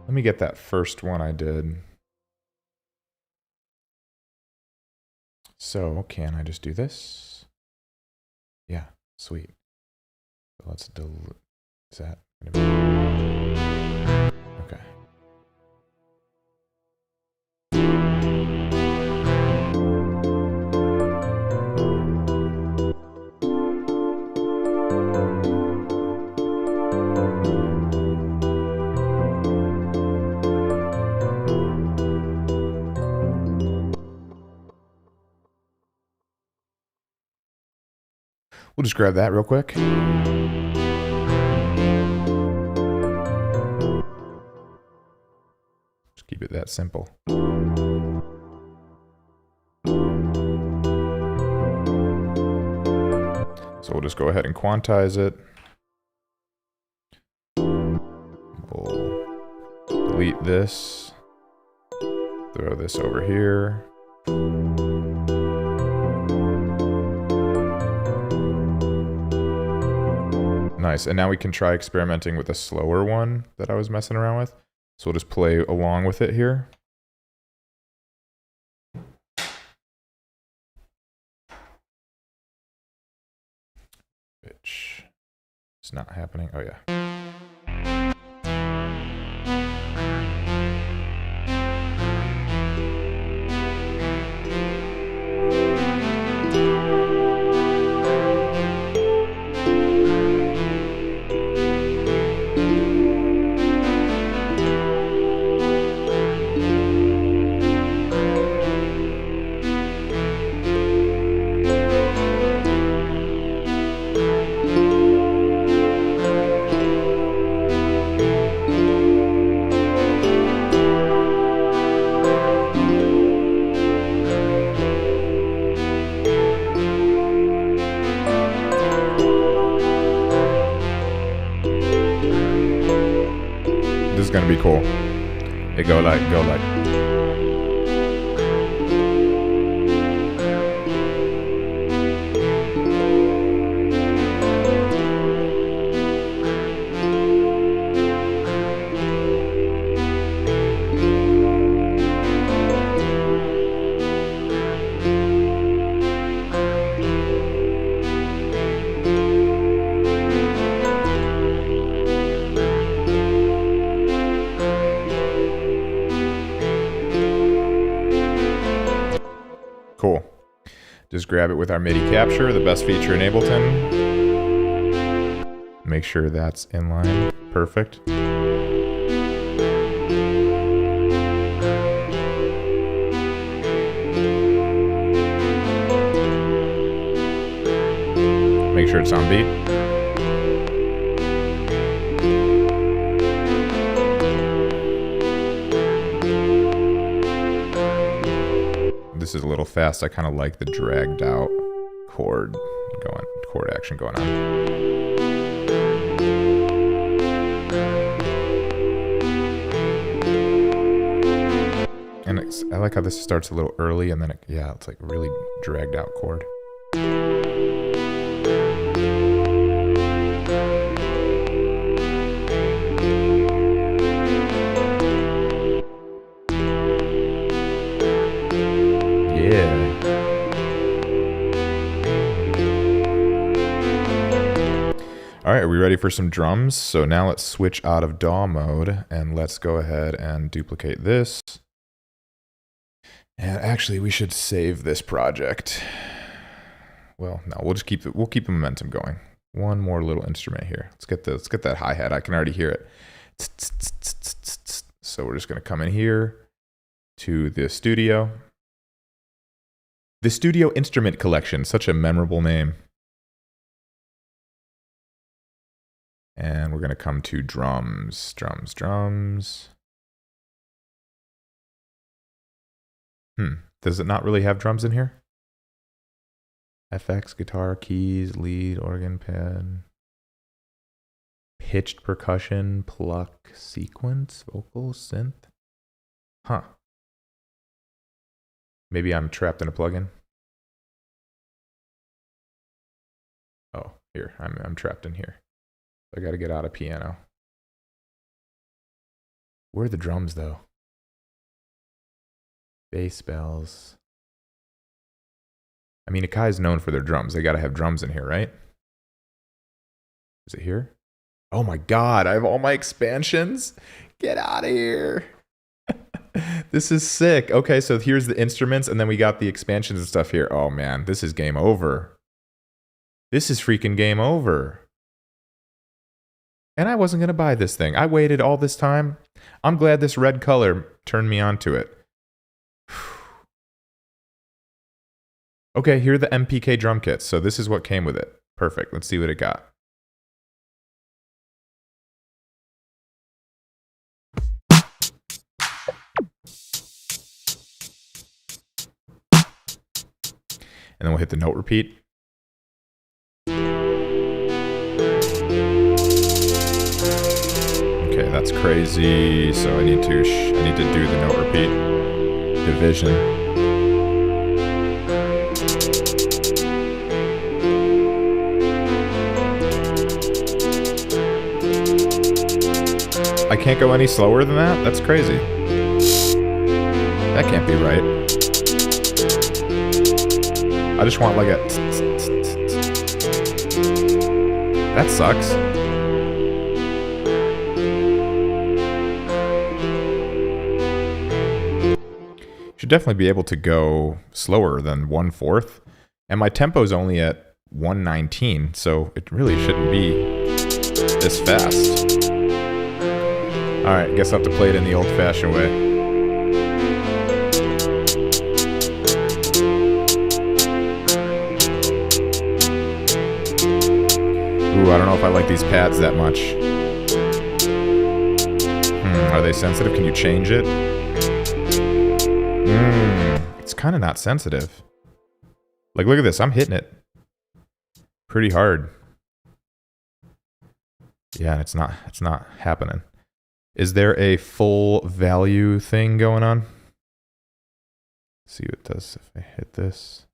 Let me get that first one I did. So can I just do this? Yeah, sweet. So let's delete. Is that okay? We'll just grab that real quick. Just keep it that simple. So we'll just go ahead and quantize it. We'll delete this. Throw this over here. Nice, and now we can try experimenting with a slower one that I was messing around with. So we'll just play along with it here. Which is not happening. Oh yeah. This is gonna be cool. Hey, go like, go like. Cool. Just grab it with our MIDI capture, the best feature in Ableton. Make sure that's in line. Perfect. Make sure it's on beat. This is a little fast. I kind of like the dragged out chord action going on. And I like how this starts a little early and then it's like a really dragged out chord. All right, are we ready for some drums? So now let's switch out of DAW mode and let's go ahead and duplicate this. And actually, we should save this project. Well, no, we'll just keep the momentum going. One more little instrument here. Let's get that hi-hat. I can already hear it. So we're just gonna come in here to the studio. The Studio Instrument Collection, such a memorable name. And we're gonna come to drums, drums, drums. Does it not really have drums in here? FX, guitar, keys, lead, organ pad. Pitched percussion, pluck, sequence, vocal, synth. Huh. Maybe I'm trapped in a plugin. Oh, here, I'm trapped in here. I gotta get out of piano. Where are the drums though? Bass bells. I mean, Akai is known for their drums. They gotta have drums in here, right? Is it here? Oh my God, I have all my expansions. Get out of here. This is sick. Okay, so here's the instruments and then we got the expansions and stuff here. Oh man, this is game over. This is freaking game over. And I wasn't going to buy this thing. I waited all this time. I'm glad this red color turned me onto it. Okay, here are the MPK drum kits. So this is what came with it. Perfect. Let's see what it got. And then we'll hit the note repeat. Okay, that's crazy. So I need to do the note repeat division. I can't go any slower than that? That's crazy. That can't be right. I just want like a... That sucks. Should definitely be able to go slower than 1/4. And my tempo's only at 119, so it really shouldn't be this fast. Alright, guess I'll have to play it in the old-fashioned way. Ooh, I don't know if I like these pads that much. Are they sensitive? Can you change it? It's kind of not sensitive. Like, look at this. I'm hitting it pretty hard. Yeah, it's not happening. Is there a full value thing going on? Let's see what it does if I hit this.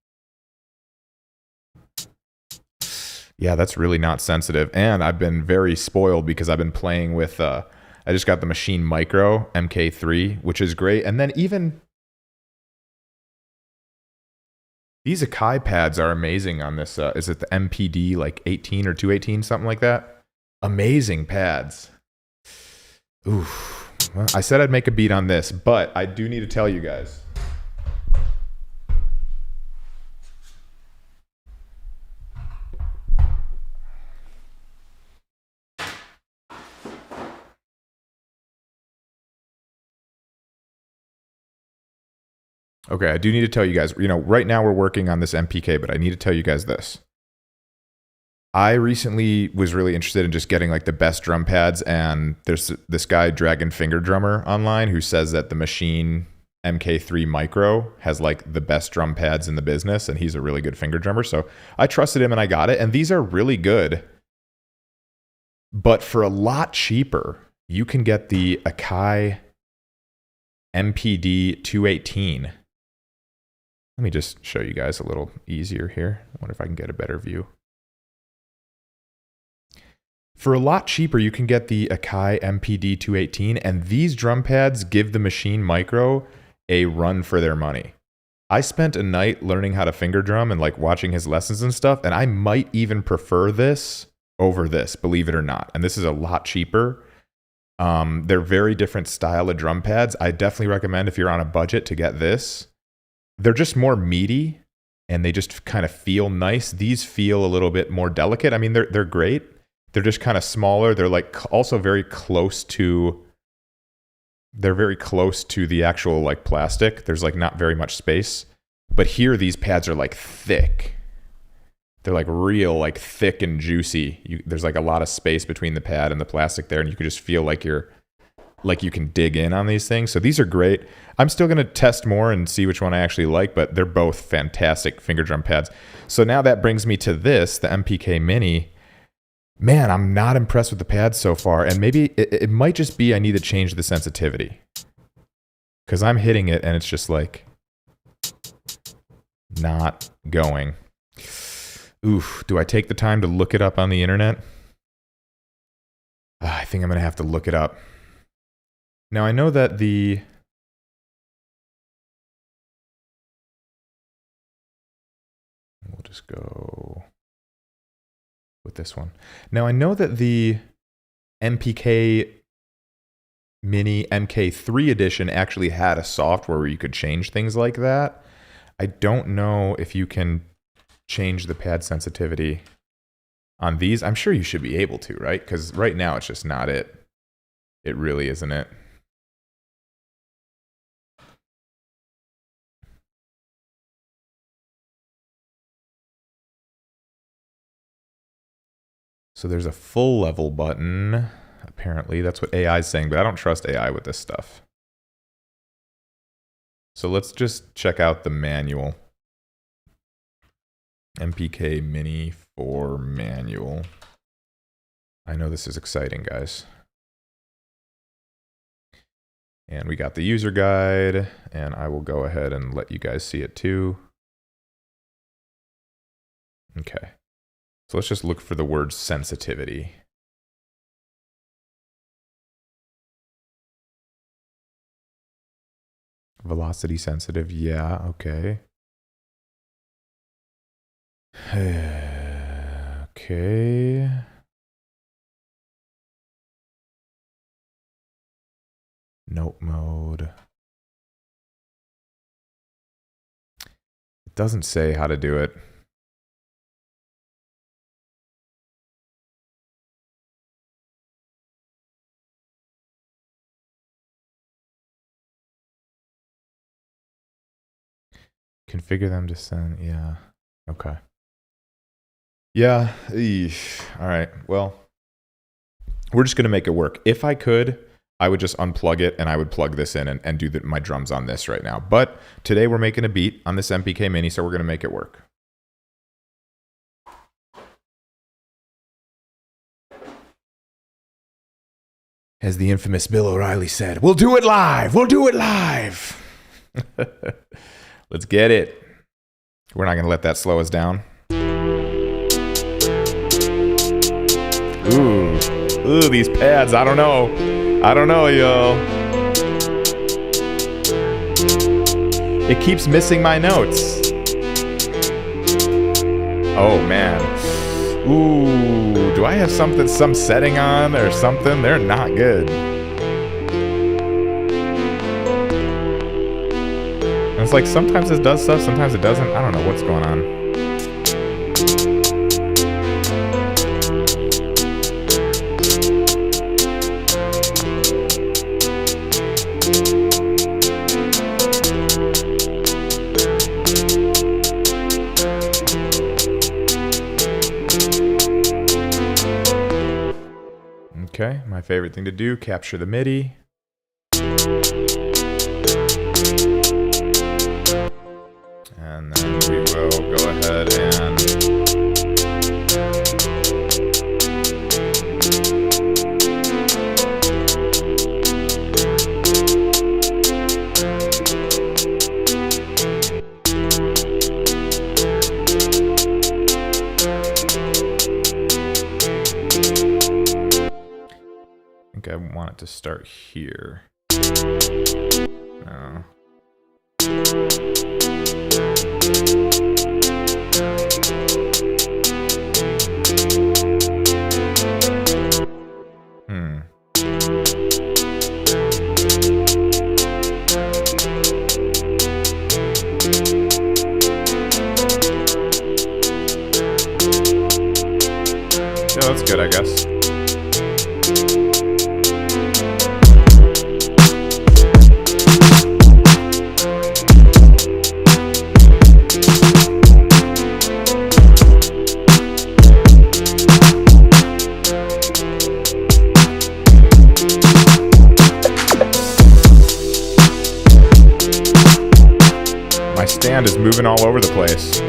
Yeah, that's really not sensitive. And I've been very spoiled because I've been playing with, I just got the Machine Micro MK3, which is great. And then even these Akai pads are amazing on this. Is it the MPD like 18 or 218, something like that? Amazing pads. Oof. Well, I said I'd make a beat on this, but I do need to tell you guys. Okay, I do need to tell you guys, right now we're working on this MPK, but I need to tell you guys this. I recently was really interested in just getting like the best drum pads, and there's this guy, Dragon Finger Drummer, online who says that the Machine MK3 Micro has like the best drum pads in the business, and he's a really good finger drummer. So I trusted him and I got it, and these are really good. But for a lot cheaper, you can get the Akai MPD 218. Let me just show you guys a little easier here. I wonder if I can get a better view. For a lot cheaper, you can get the Akai MPD 218, and these drum pads give the Machine Micro a run for their money. I spent a night learning how to finger drum and like watching his lessons and stuff, and I might even prefer this over this, believe it or not. And this is a lot cheaper. They're very different style of drum pads. I definitely recommend if you're on a budget to get this. They're just more meaty and they just kind of feel nice. These feel a little bit more delicate. I mean, they're great. They're just kind of smaller. They're like also very close to, they're very close to the actual like plastic. There's like not very much space. But here these pads are like thick. They're like real, like thick and juicy. There's like a lot of space between the pad and the plastic there, and you can just feel like you can dig in on these things. So these are great. I'm still going to test more and see which one I actually like, but they're both fantastic finger drum pads. So now that brings me to this, the MPK Mini. Man, I'm not impressed with the pads so far, and maybe it might just be I need to change the sensitivity, because I'm hitting it and it's just like not going. Oof, do I take the time to look it up on the internet? I think I'm going to have to look it up. Now, I know that we'll just go with this one. Now, I know that the MPK Mini MK3 edition actually had a software where you could change things like that. I don't know if you can change the pad sensitivity on these. I'm sure you should be able to, right? Because right now it's just not it. It really isn't it. So there's a full level button. Apparently that's what AI is saying, but I don't trust AI with this stuff. So let's just check out the manual. MPK Mini 4 manual. I know this is exciting, guys. And we got the user guide, and I will go ahead and let you guys see it too. Okay. So let's just look for the word sensitivity. Velocity sensitive, yeah, okay. Okay. Note mode. It doesn't say how to do it. Configure them to send, yeah. Okay. Yeah, eesh. All right, well, we're just gonna make it work. If I could, I would just unplug it and I would plug this in and do my drums on this right now. But today we're making a beat on this MPK Mini, so we're gonna make it work. As the infamous Bill O'Reilly said, we'll do it live. We'll do it live. Let's get it. We're not going to let that slow us down. Ooh, these pads. I don't know, y'all. It keeps missing my notes. Oh, man. Ooh, do I have some setting on or something? They're not good. And it's like sometimes it does stuff, sometimes it doesn't. I don't know what's going on. Okay, my favorite thing to do, capture the MIDI. And then we will go ahead and I want it to start here. No. Yeah, that's good, I guess. My stand is moving all over the place.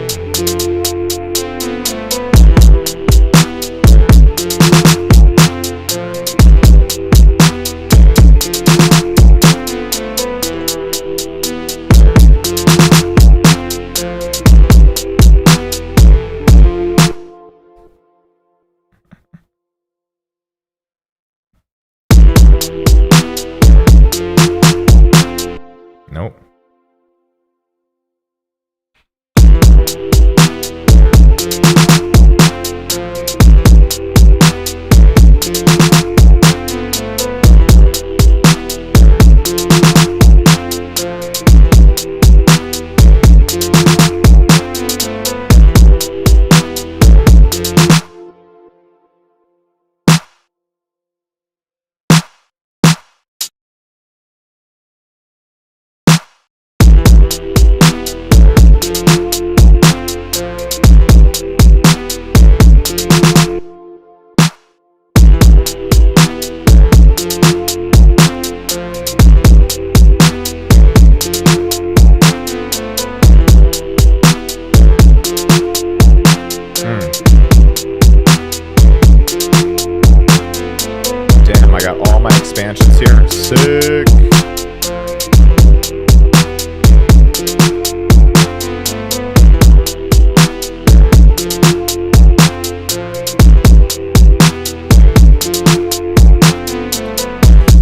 Nope. Damn, I got all my expansions here. Sick.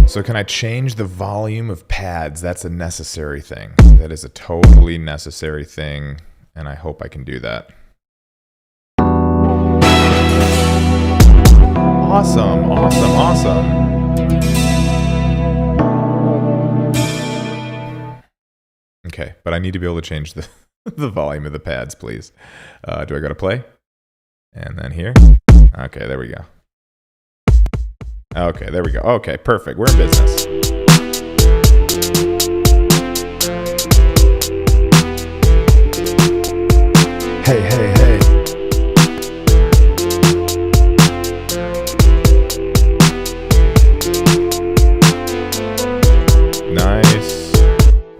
So can I change the volume of pads? That's a necessary thing. That is a totally necessary thing, and I hope I can do that. Awesome, awesome, awesome. Okay, but I need to be able to change the, the volume of the pads, please. Do I go to play? And then here? Okay, there we go. Okay, there we go. Okay, perfect. We're in business. Hey, hey, hey. Nice.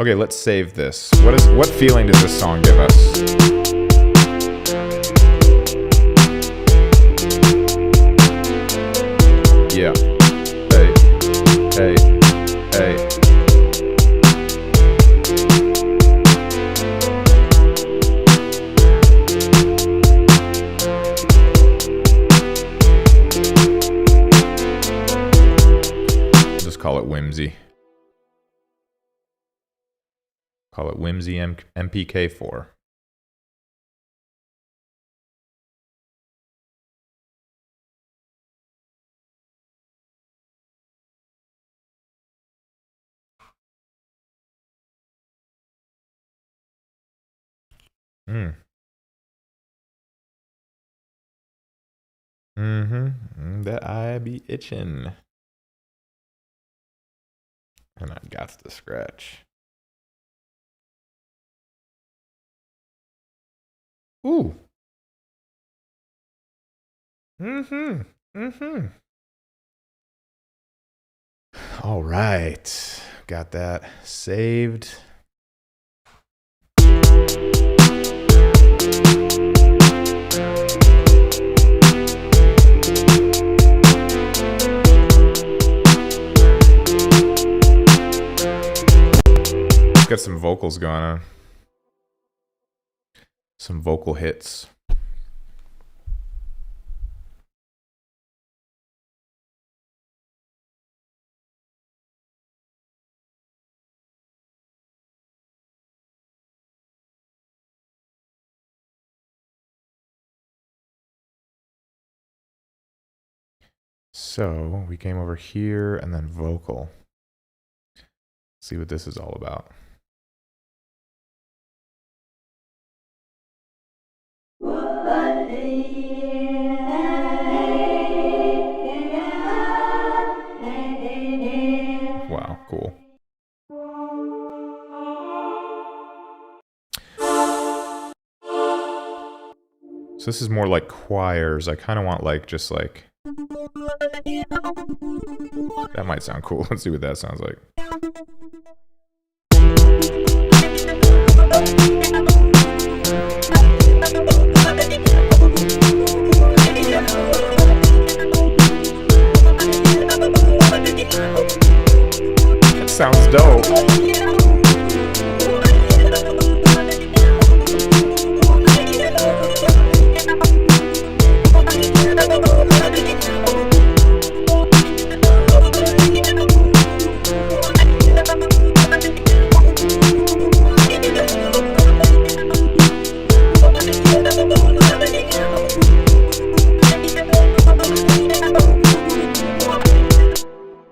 Okay, let's save this. What feeling does this song give us? Yeah. Hey. call it Whimsy. Call it Whimsy MPK4. That I be itching. And I got to scratch. Ooh. All right. Got that saved. Got some vocals going on. Some vocal hits. So we came over here and then vocal. See what this is all about. Wow, cool. So this is more like choirs. I kind of want like just like... That might sound cool. Let's see what that sounds like. That sounds dope.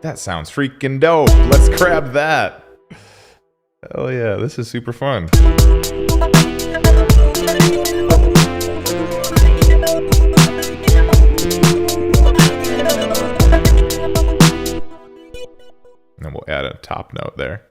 That sounds freaking dope. Let's grab that. Hell yeah, this is super fun. And then we'll add a top note there.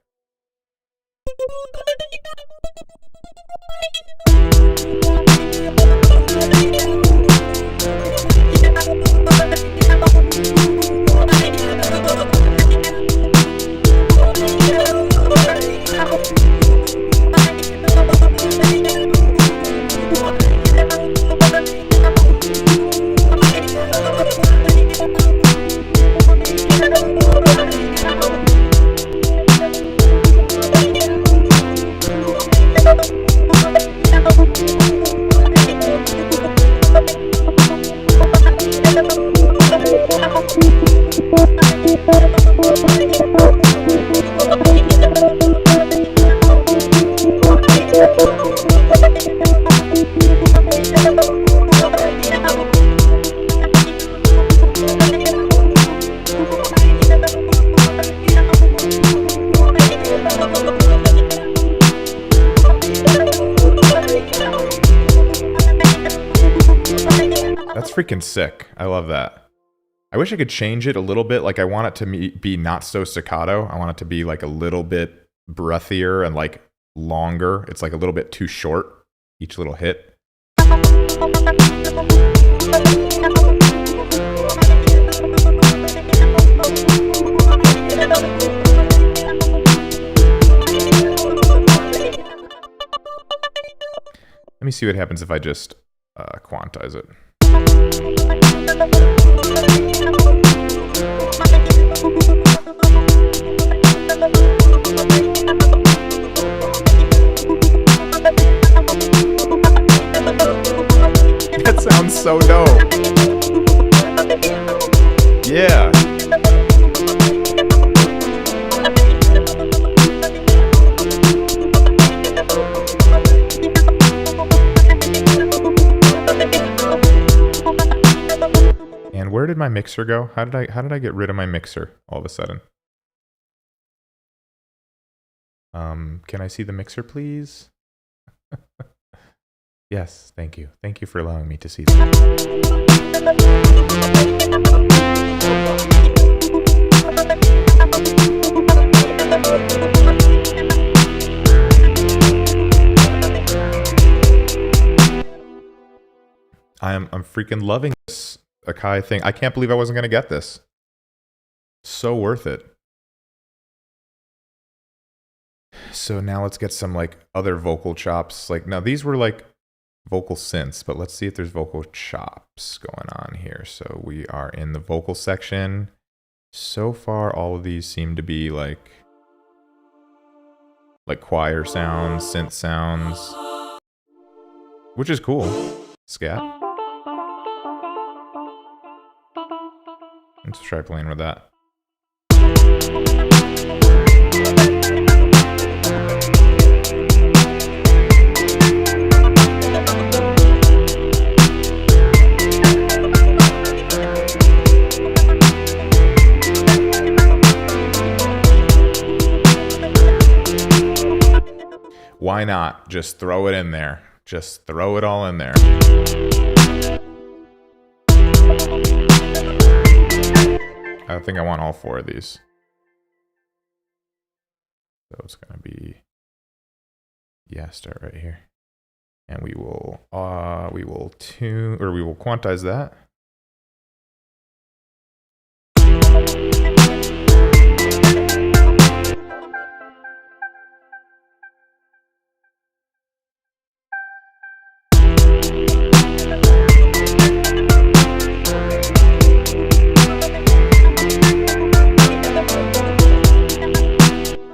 That's freaking sick. I love that. I wish I could change it a little bit. Like I want it to be not so staccato. I want it to be like a little bit breathier and like longer. It's like a little bit too short, each little hit. Let me see what happens if I just quantize it. That sounds so dope. Yeah. Where did my mixer go? How did I get rid of my mixer all of a sudden? Can I see the mixer, please? Yes, thank you. Thank you for allowing me to see that. I'm freaking loving this Akai thing. I can't believe I wasn't gonna get this. So worth it. So now let's get some like other vocal chops. Like now these were like vocal synths, but let's see if there's vocal chops going on here. So we are in the vocal section. So far, all of these seem to be like choir sounds, synth sounds, which is cool. Scat. Let's try playing with that. Why not? Just throw it in there. Just throw it all in there. I think I want all 4 of these. So it's gonna be, yeah, start right here. And we will tune, or we will quantize that.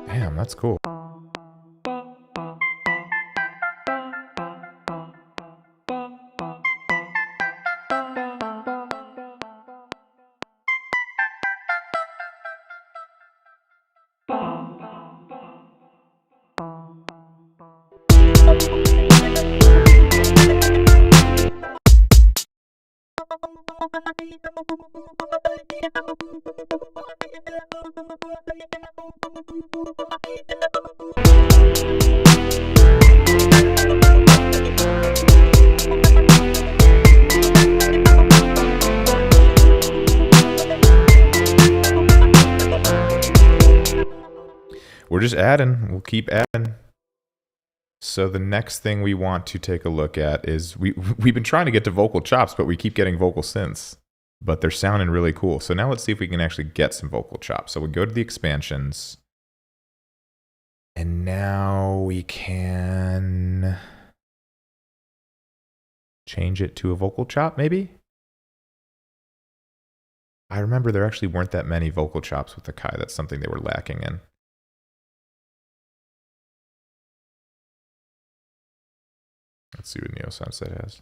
Damn, that's cool. We're just adding. We'll keep adding. So the next thing we want to take a look at is we've been trying to get to vocal chops, but we keep getting vocal synths. But they're sounding really cool. So now let's see if we can actually get some vocal chops. So we go to the expansions. And now we can change it to a vocal chop, maybe? I remember there actually weren't that many vocal chops with Akai. That's something they were lacking in. Let's see what Neo Sunset has.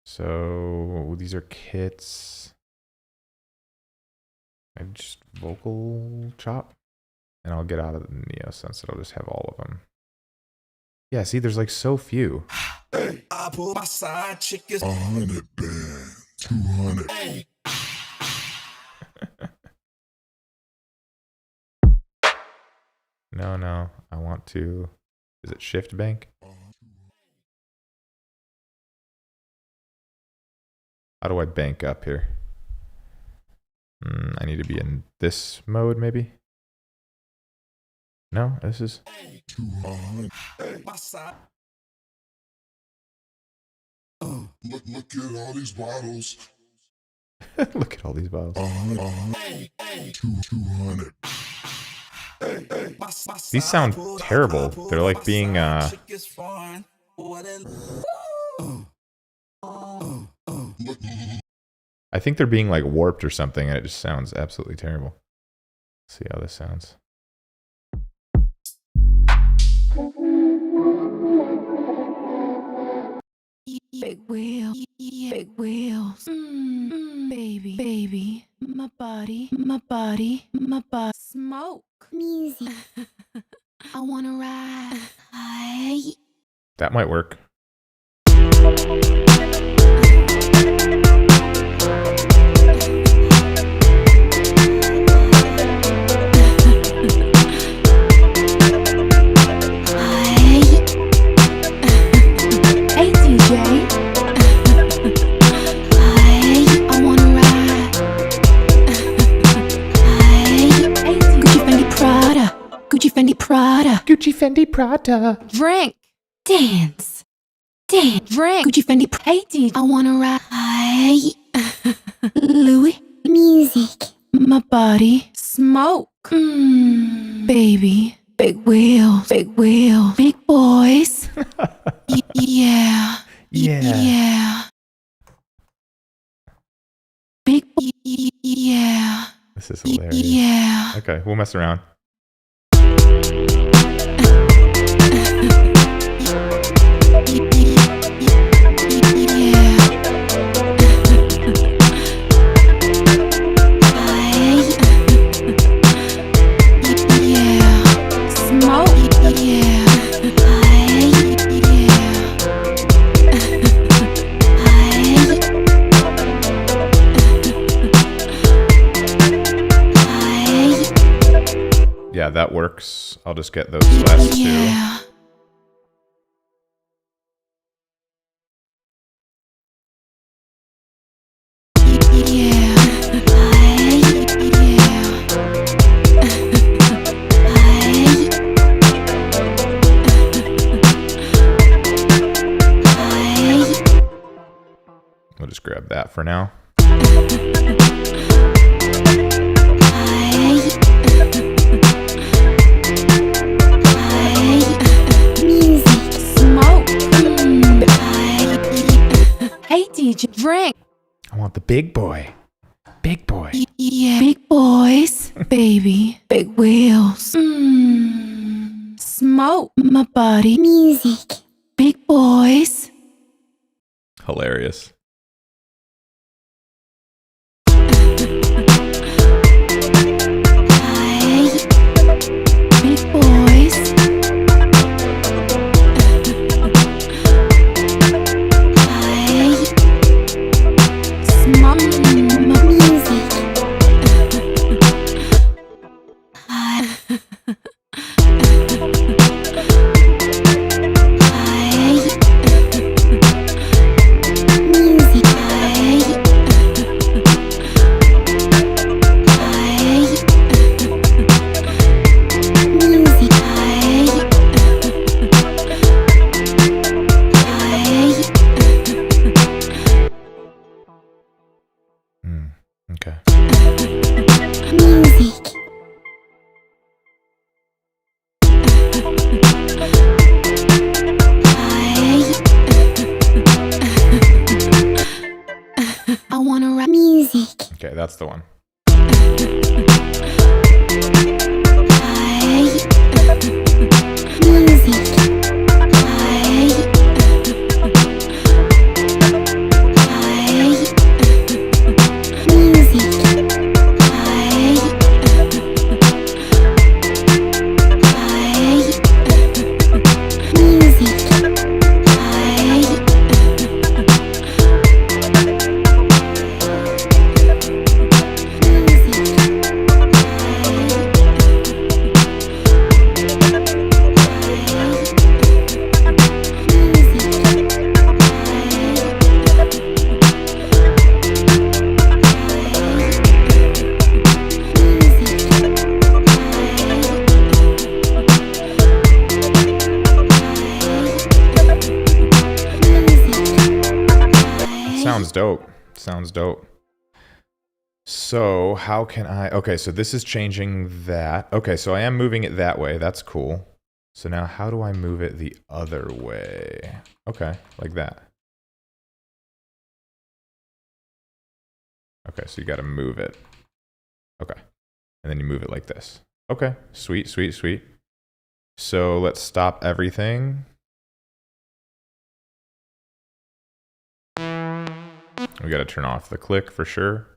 So these are kits. I just vocal chop, and I'll get out of the Neo Sunset. I'll just have all of them. Yeah, see, there's like so few. Hey, I pull my side chick is 100 bands, 200. Hey. No, I want to. Is it Shift Bank? How do I bank up here? I need to be in this mode, maybe? No, this is... Look at all these bottles. Look at all these bottles. 200. These sound terrible. They're like being, I think they're being like warped or something, and it just sounds absolutely terrible. Let's see how this sounds. Big wheel, big wheels, baby, my body, smoke, music. I wanna ride. That might work. Prada. Gucci, Fendi, Prada. Drink. Dance. Dance. Drink. Gucci, Fendi, hey, DJ. I wanna ride. Louis. Music. My body. Smoke. Baby. Big wheels. Big wheels. Big boys. Yeah. Yeah. Big. Yeah. This is hilarious. Yeah. Okay, we'll mess around. Yeah, that works. I'll just get those last two. We'll just grab that for now. Hey, DJ, drink. I want the big boy. Big boy. Yeah, big boys, baby, big wheels. Smoke, my body, music, big boys. Hilarious. Big boys. Smoke, my music. Okay. Music. I wanna rap music. Okay, that's the one. Sounds dope. Sounds dope. So how can I, okay, so this is changing that. Okay, so I am moving it that way. That's cool. So now how do I move it the other way? Okay, like that. Okay, so you got to move it. Okay. And then you move it like this. Okay, sweet, sweet, sweet. So let's stop everything. We got to turn off the click for sure.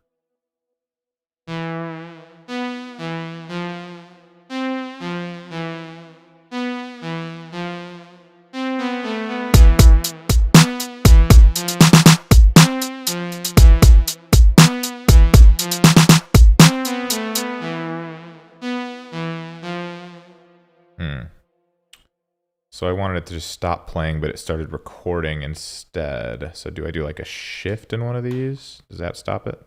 So I wanted it to just stop playing, but it started recording instead. So do I do like a shift in one of these? Does that stop it?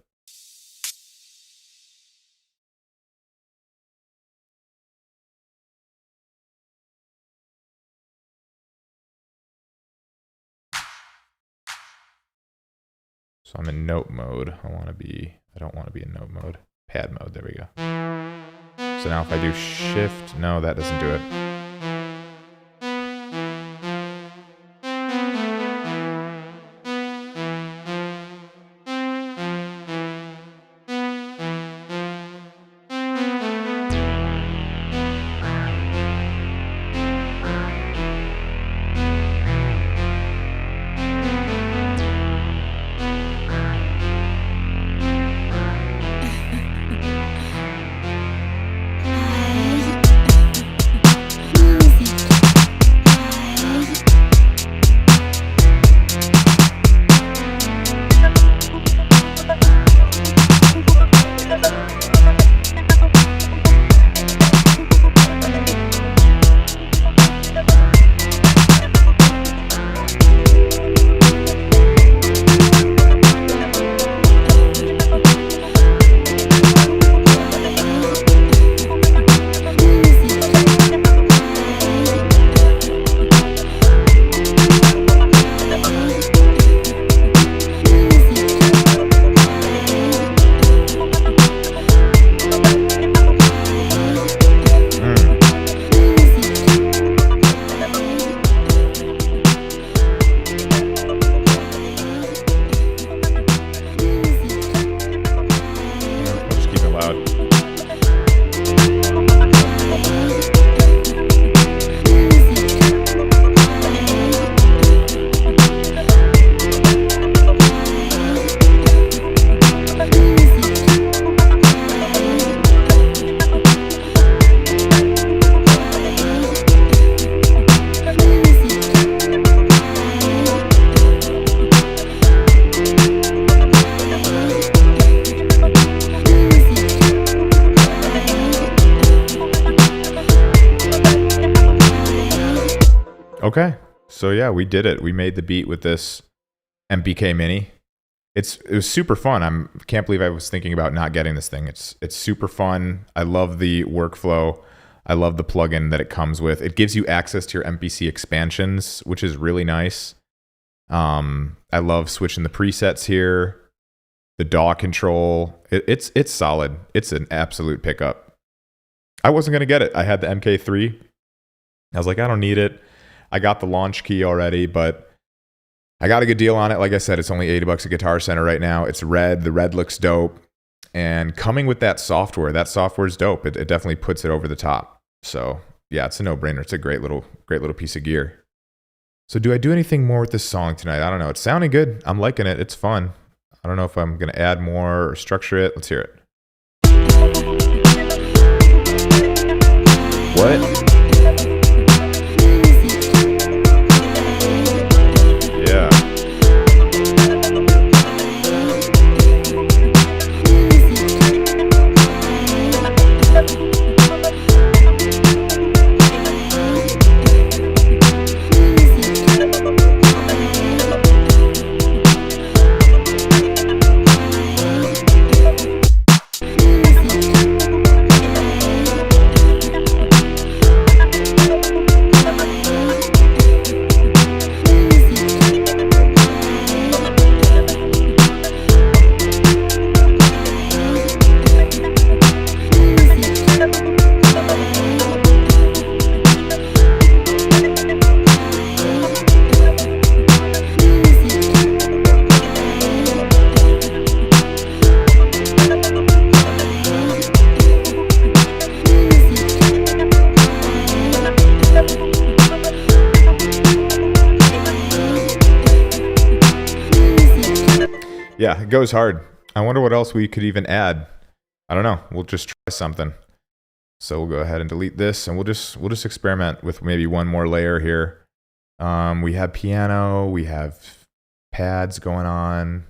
So I'm in note mode. I don't want to be in note mode. Pad mode, there we go. So now if I do shift, no, that doesn't do it. Okay, so yeah, we did it. We made the beat with this MPK Mini. It was super fun. Can't believe I was thinking about not getting this thing. It's super fun. I love the workflow. I love the plugin that it comes with. It gives you access to your MPC expansions, which is really nice. I love switching the presets here. The DAW control. It's solid. It's an absolute pickup. I wasn't gonna get it. I had the MK3. I was like, I don't need it. I got the launch key already, but I got a good deal on it. Like I said, it's only $80 at Guitar Center right now. It's red. The red looks dope. And coming with that software is dope. It definitely puts it over the top. So yeah, it's a no-brainer. It's a great little piece of gear. So do I do anything more with this song tonight? I don't know. It's sounding good. I'm liking it. It's fun. I don't know if I'm going to add more or structure it. Let's hear it. What? Yeah. Yeah, it goes hard. I wonder what else we could even add. I don't know. We'll just try something. So we'll go ahead and delete this, and we'll just experiment with maybe one more layer here. We have piano, we have pads going on.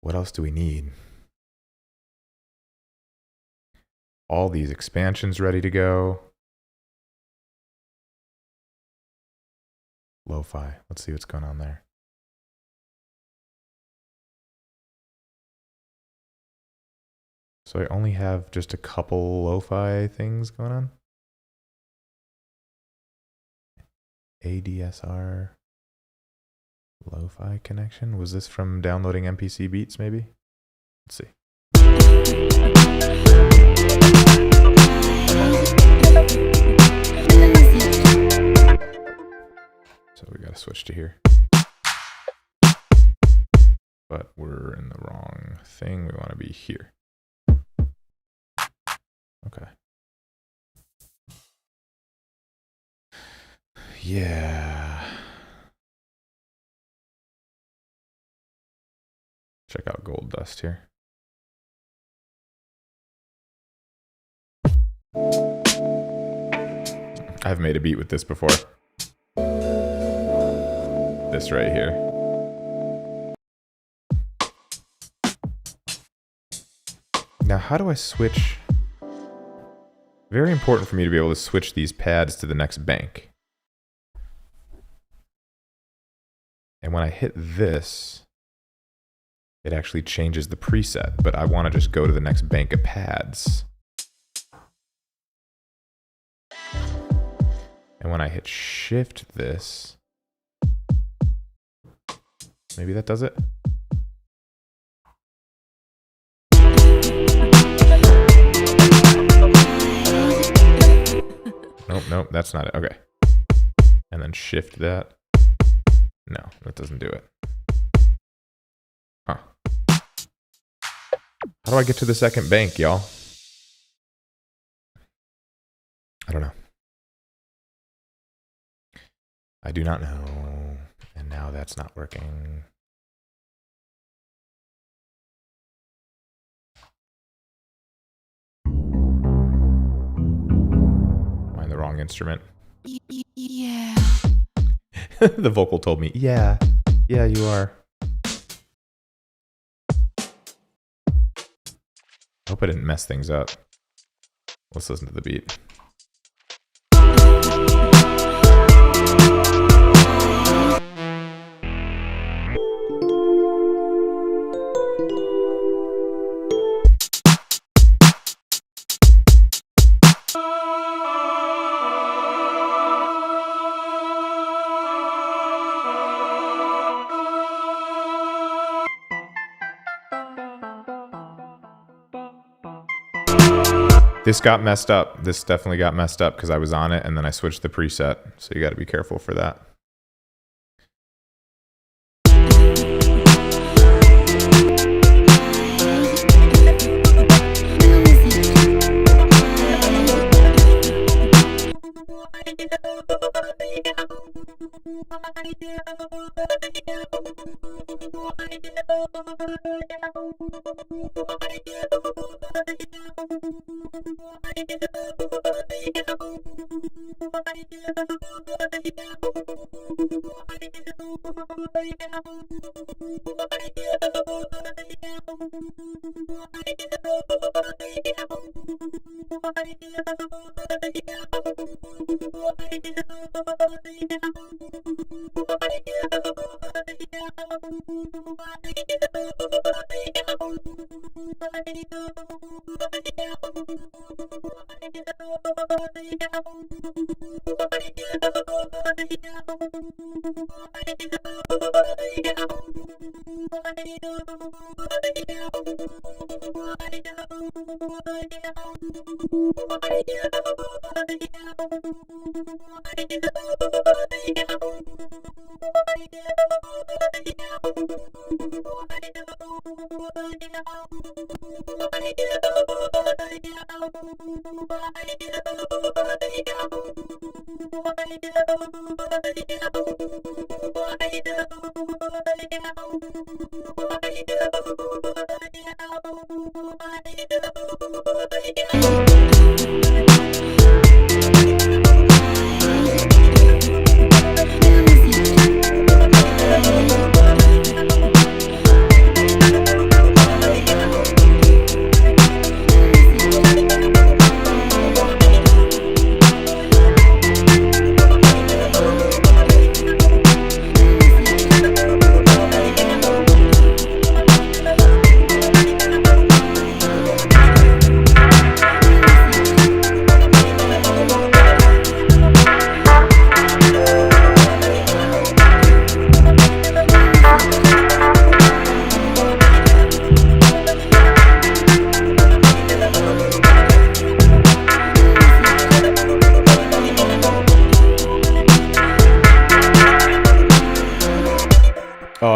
What else do we need? All these expansions ready to go. Lo-fi. Let's see what's going on there. So I only have just a couple lo-fi things going on. ADSR. Lo-fi connection? Was this from downloading MPC beats, maybe? Let's see. So we gotta switch to here. But we're in the wrong thing. We want to be here. Okay. Yeah. Check out Gold Dust here. I've made a beat with this before. This right here. Now, how do I switch? Very important for me to be able to switch these pads to the next bank. And when I hit this, it actually changes the preset, but I want to just go to the next bank of pads. And when I hit shift this, maybe that does it. Nope, that's not it. Okay. And then shift that. No, that doesn't do it. Huh. How do I get to the second bank, y'all? I don't know. I do not know. And now that's not working. Am I in the wrong instrument? Yeah. The vocal told me, yeah, you are. I hope I didn't mess things up. Let's listen to the beat. This got messed up. This definitely got messed up because I was on it and then I switched the preset. So you got to be careful for that.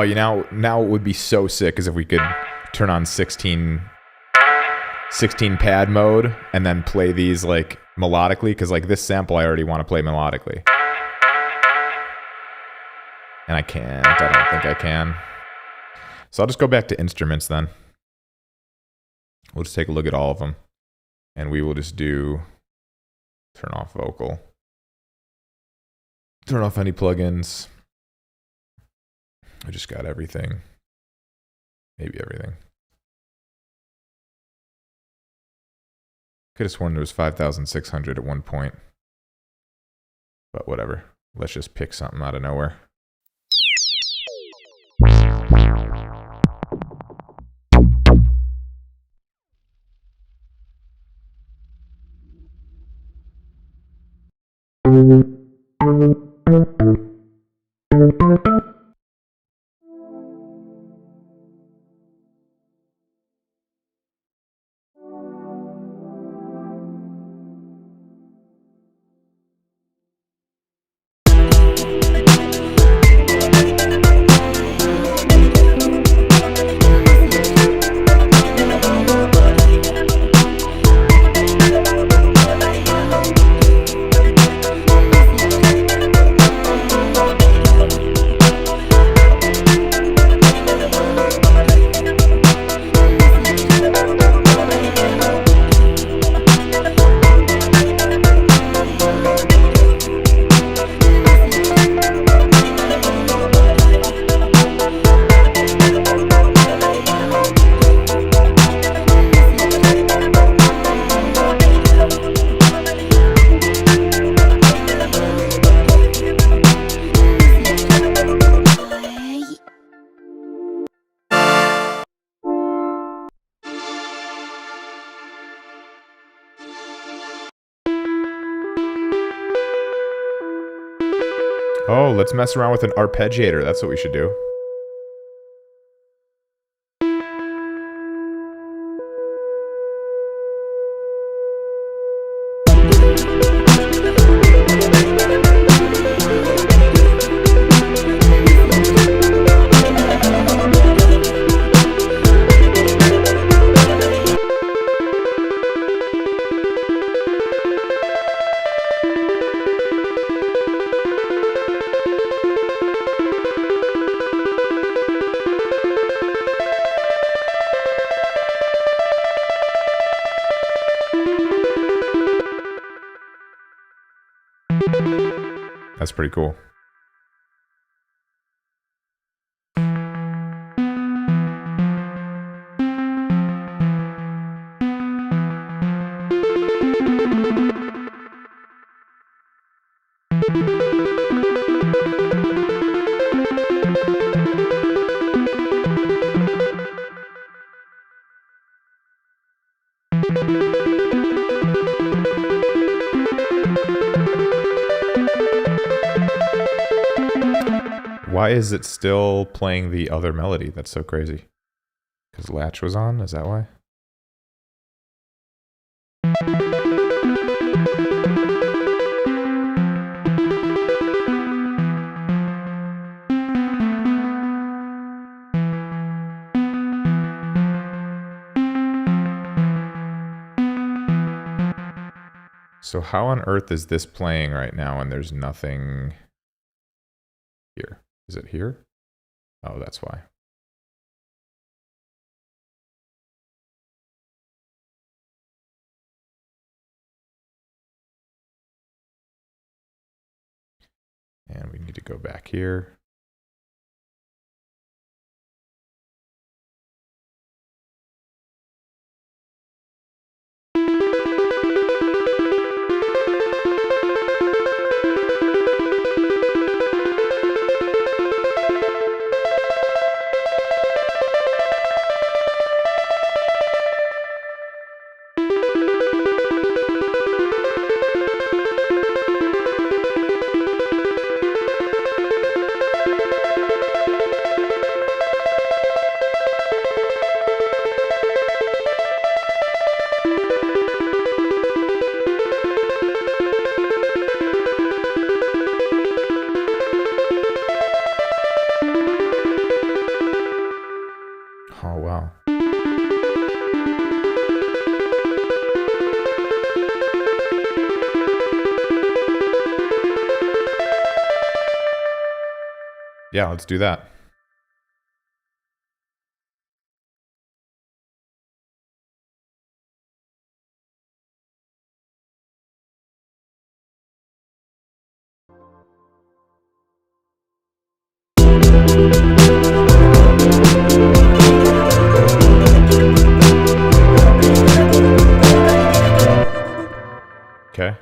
Oh, now it would be so sick as if we could turn on 16 pad mode and then play these like melodically, because like this sample I already want to play melodically. And I can't. I don't think I can. So I'll just go back to instruments then. We'll just take a look at all of them. And we will just do turn off vocal. Turn off any plugins. I just got everything. Maybe everything. Could have sworn there was 5,600 at one point. But whatever. Let's just pick something out of nowhere. Oh, let's mess around with an arpeggiator. That's what we should do. That's pretty cool. Why is it still playing the other melody? That's so crazy. Because Latch was on? Is that why? So how on earth is this playing right now and there's nothing here? Is it here? Oh, that's why. And we need to go back here. Yeah, let's do that. Okay.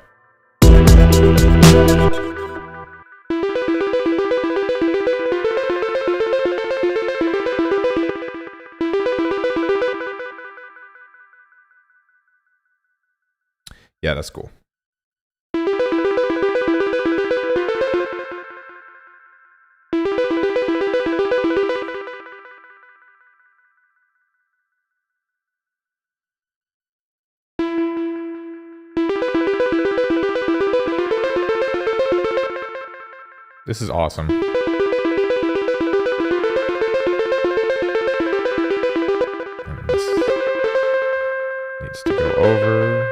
Yeah, that's cool. This is awesome. And this needs to go over.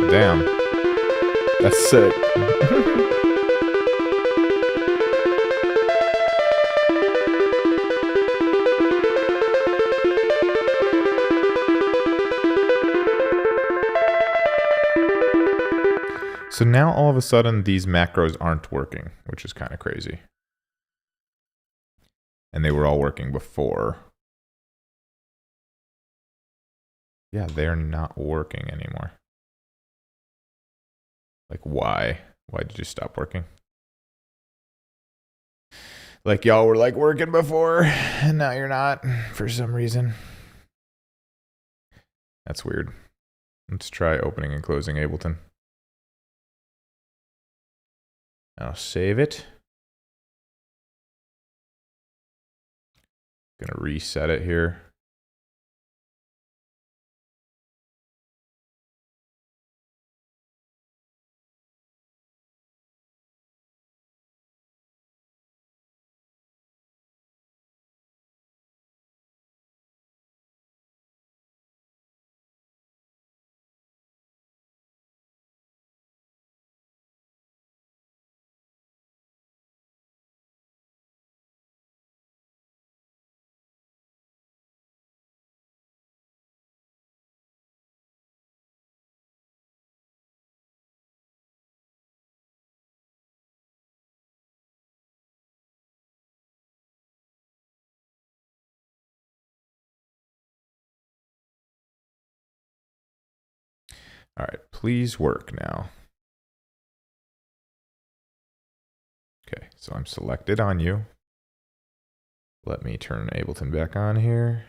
Damn. That's sick. So now all of a sudden these macros aren't working, which is kind of crazy. And they were all working before. Yeah, they're not working anymore. Like, why? Why did you stop working? Like, y'all were like working before, and now you're not for some reason. That's weird. Let's try opening and closing Ableton. I'll save it. Gonna reset it here. All right, please work now. Okay, so I'm selected on you. Let me turn Ableton back on here.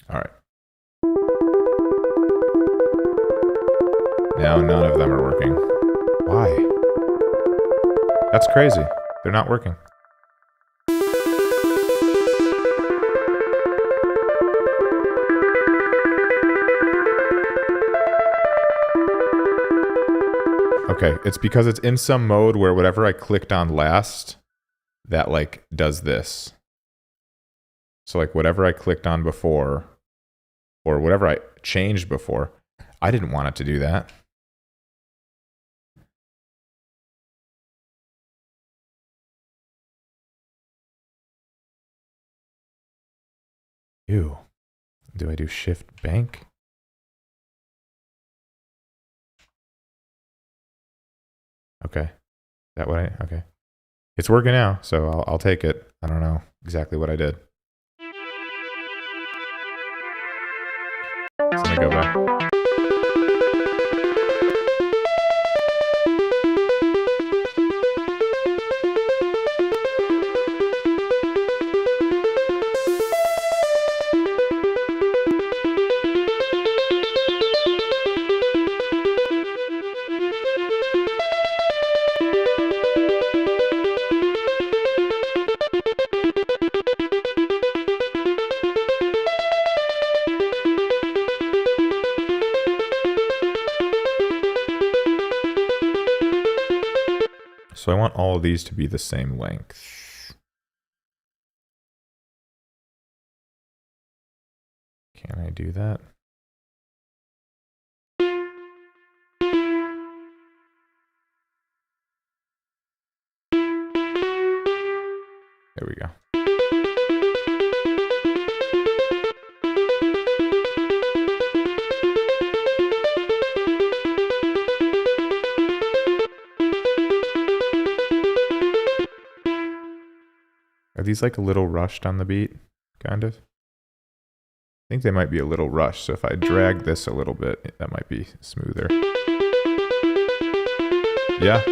All right. Now none of them are working. Why? That's crazy. They're not working. Okay, it's because it's in some mode where whatever I clicked on last, that like does this. So like whatever I clicked on before, or whatever I changed before, I didn't want it to do that. Ew. Do I do shift bank? Okay. That way? Okay. It's working now, so I'll take it. I don't know exactly what I did. So let me go back. So I want all of these to be the same length. Can I do that? There we go. Are these like a little rushed on the beat? Kind of? I think they might be a little rushed, so if I drag this a little bit, that might be smoother. Yeah.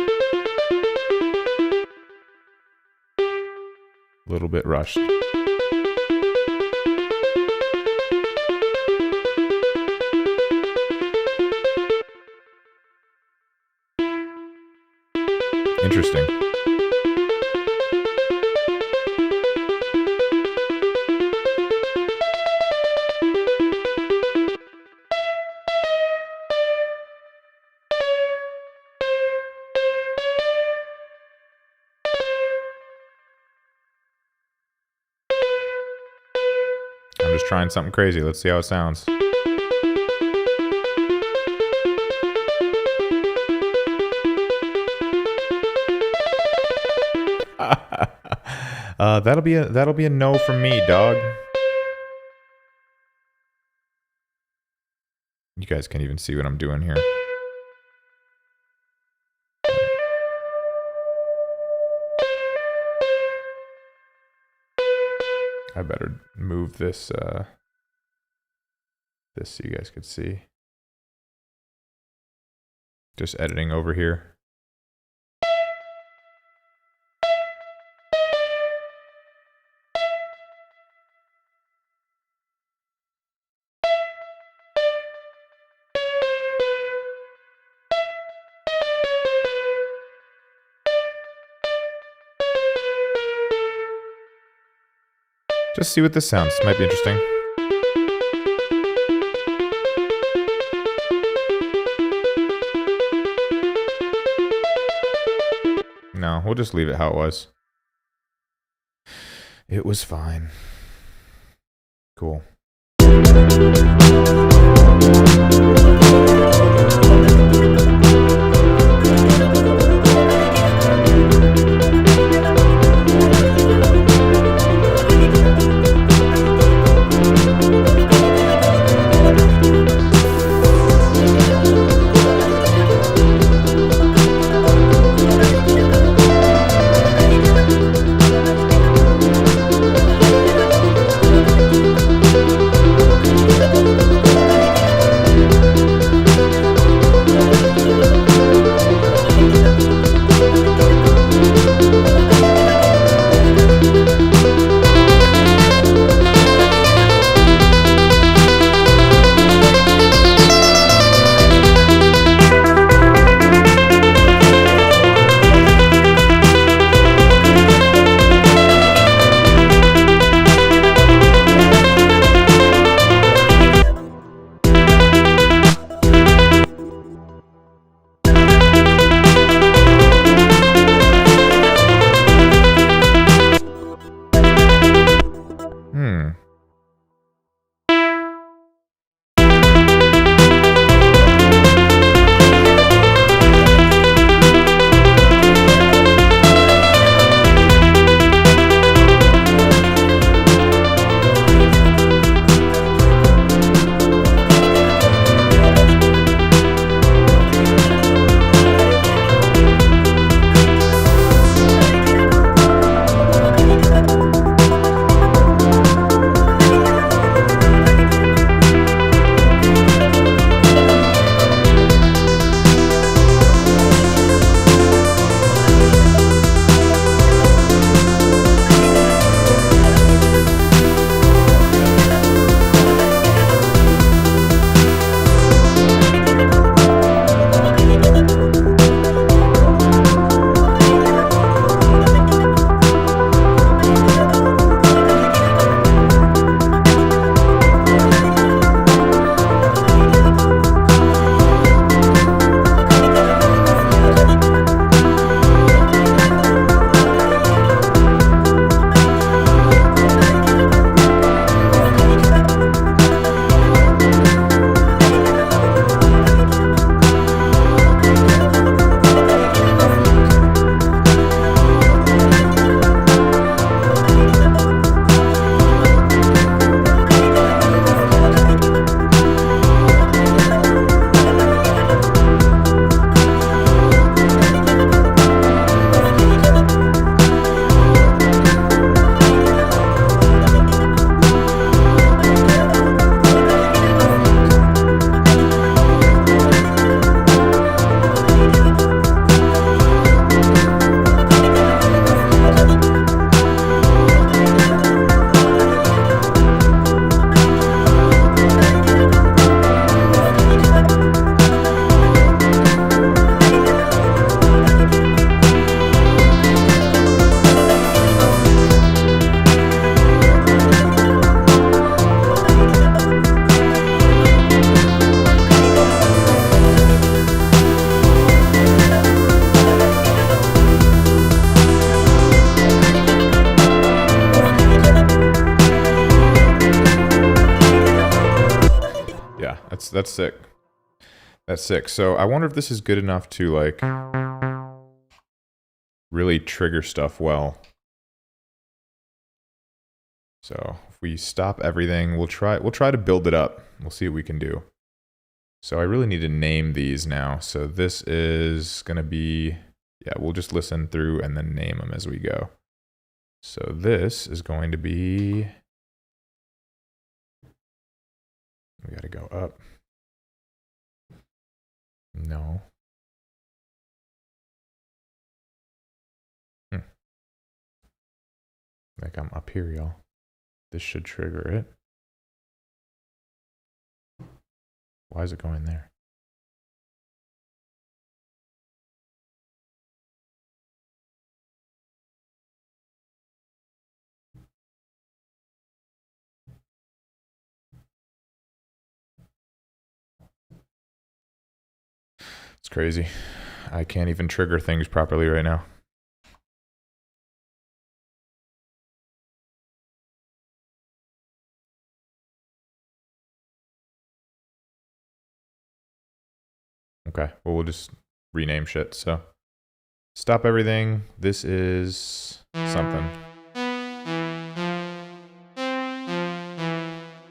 A little bit rushed. Interesting. I'm just trying something crazy. Let's see how it sounds. That'll be a no from me, dog. You guys can't even see what I'm doing here. I better move this this so you guys could see. Just editing over here. Just see what this sounds. Might be interesting. No, we'll just leave it how it was. It was fine. Cool. That's sick. That's sick. So I wonder if this is good enough to like really trigger stuff well. So if we stop everything, we'll try to build it up. We'll see what we can do. So I really need to name these now. So this is gonna be, yeah, we'll just listen through and then name them as we go. So this is going to be, we gotta go up. No. Like I'm up here, y'all. This should trigger it. Why is it going there? It's crazy. I can't even trigger things properly right now. Okay, well, we'll just rename shit. So stop everything. This is something.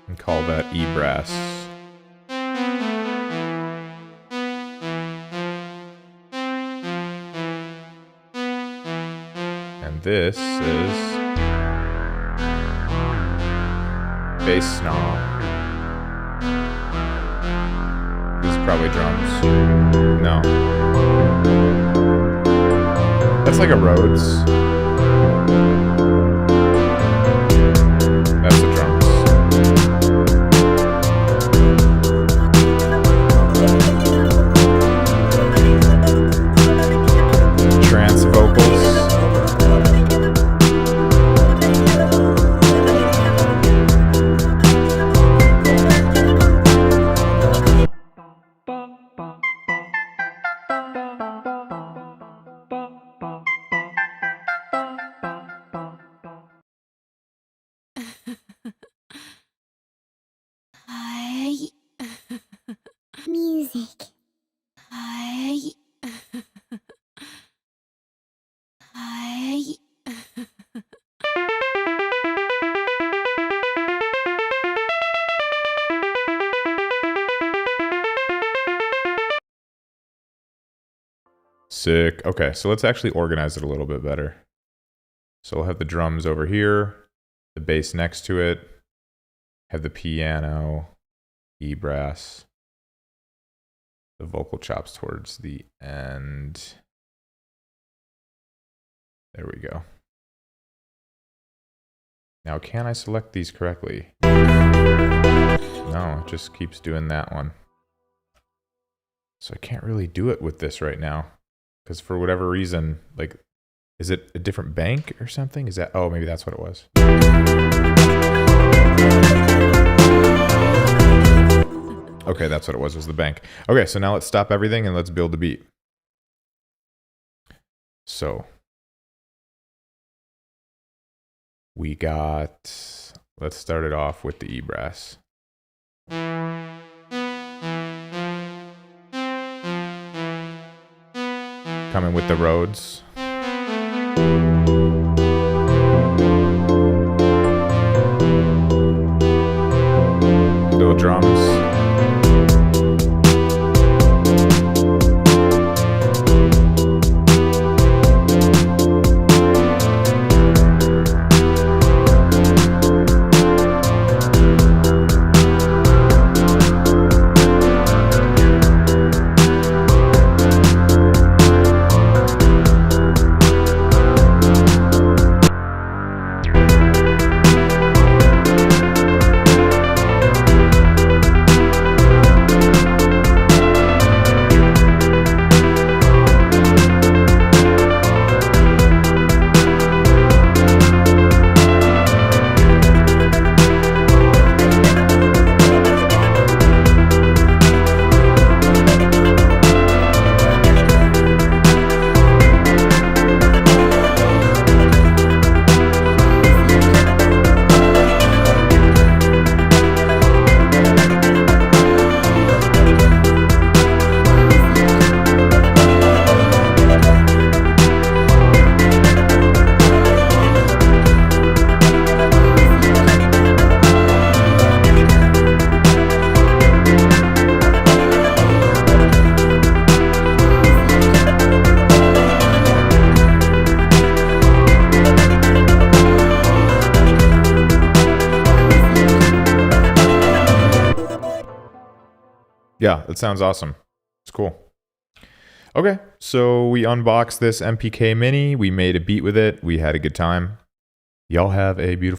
And call that E-brass. And this is bass snarl. This is probably drums. No. That's like a Rhodes. That's the drums. Trance vocals. Hi. Music. Hi. Hi. Sick. Okay, so let's actually organize it a little bit better. So we'll have the drums over here, the bass next to it, have the piano, E-brass, the vocal chops towards the end. There we go. Now, can I select these correctly? No, it just keeps doing that one. So I can't really do it with this right now. Because for whatever reason, like, is it a different bank or something? Is that, oh, maybe that's what it was. Okay, that's what it was the bank. Okay, so now let's stop everything and let's build the beat. So we got, let's start it off with the E-brass. Coming with the Rhodes. Little drums. Yeah, that sounds awesome. It's cool. Okay, so we unboxed this MPK Mini. We made a beat with it. We had a good time. Y'all have a beautiful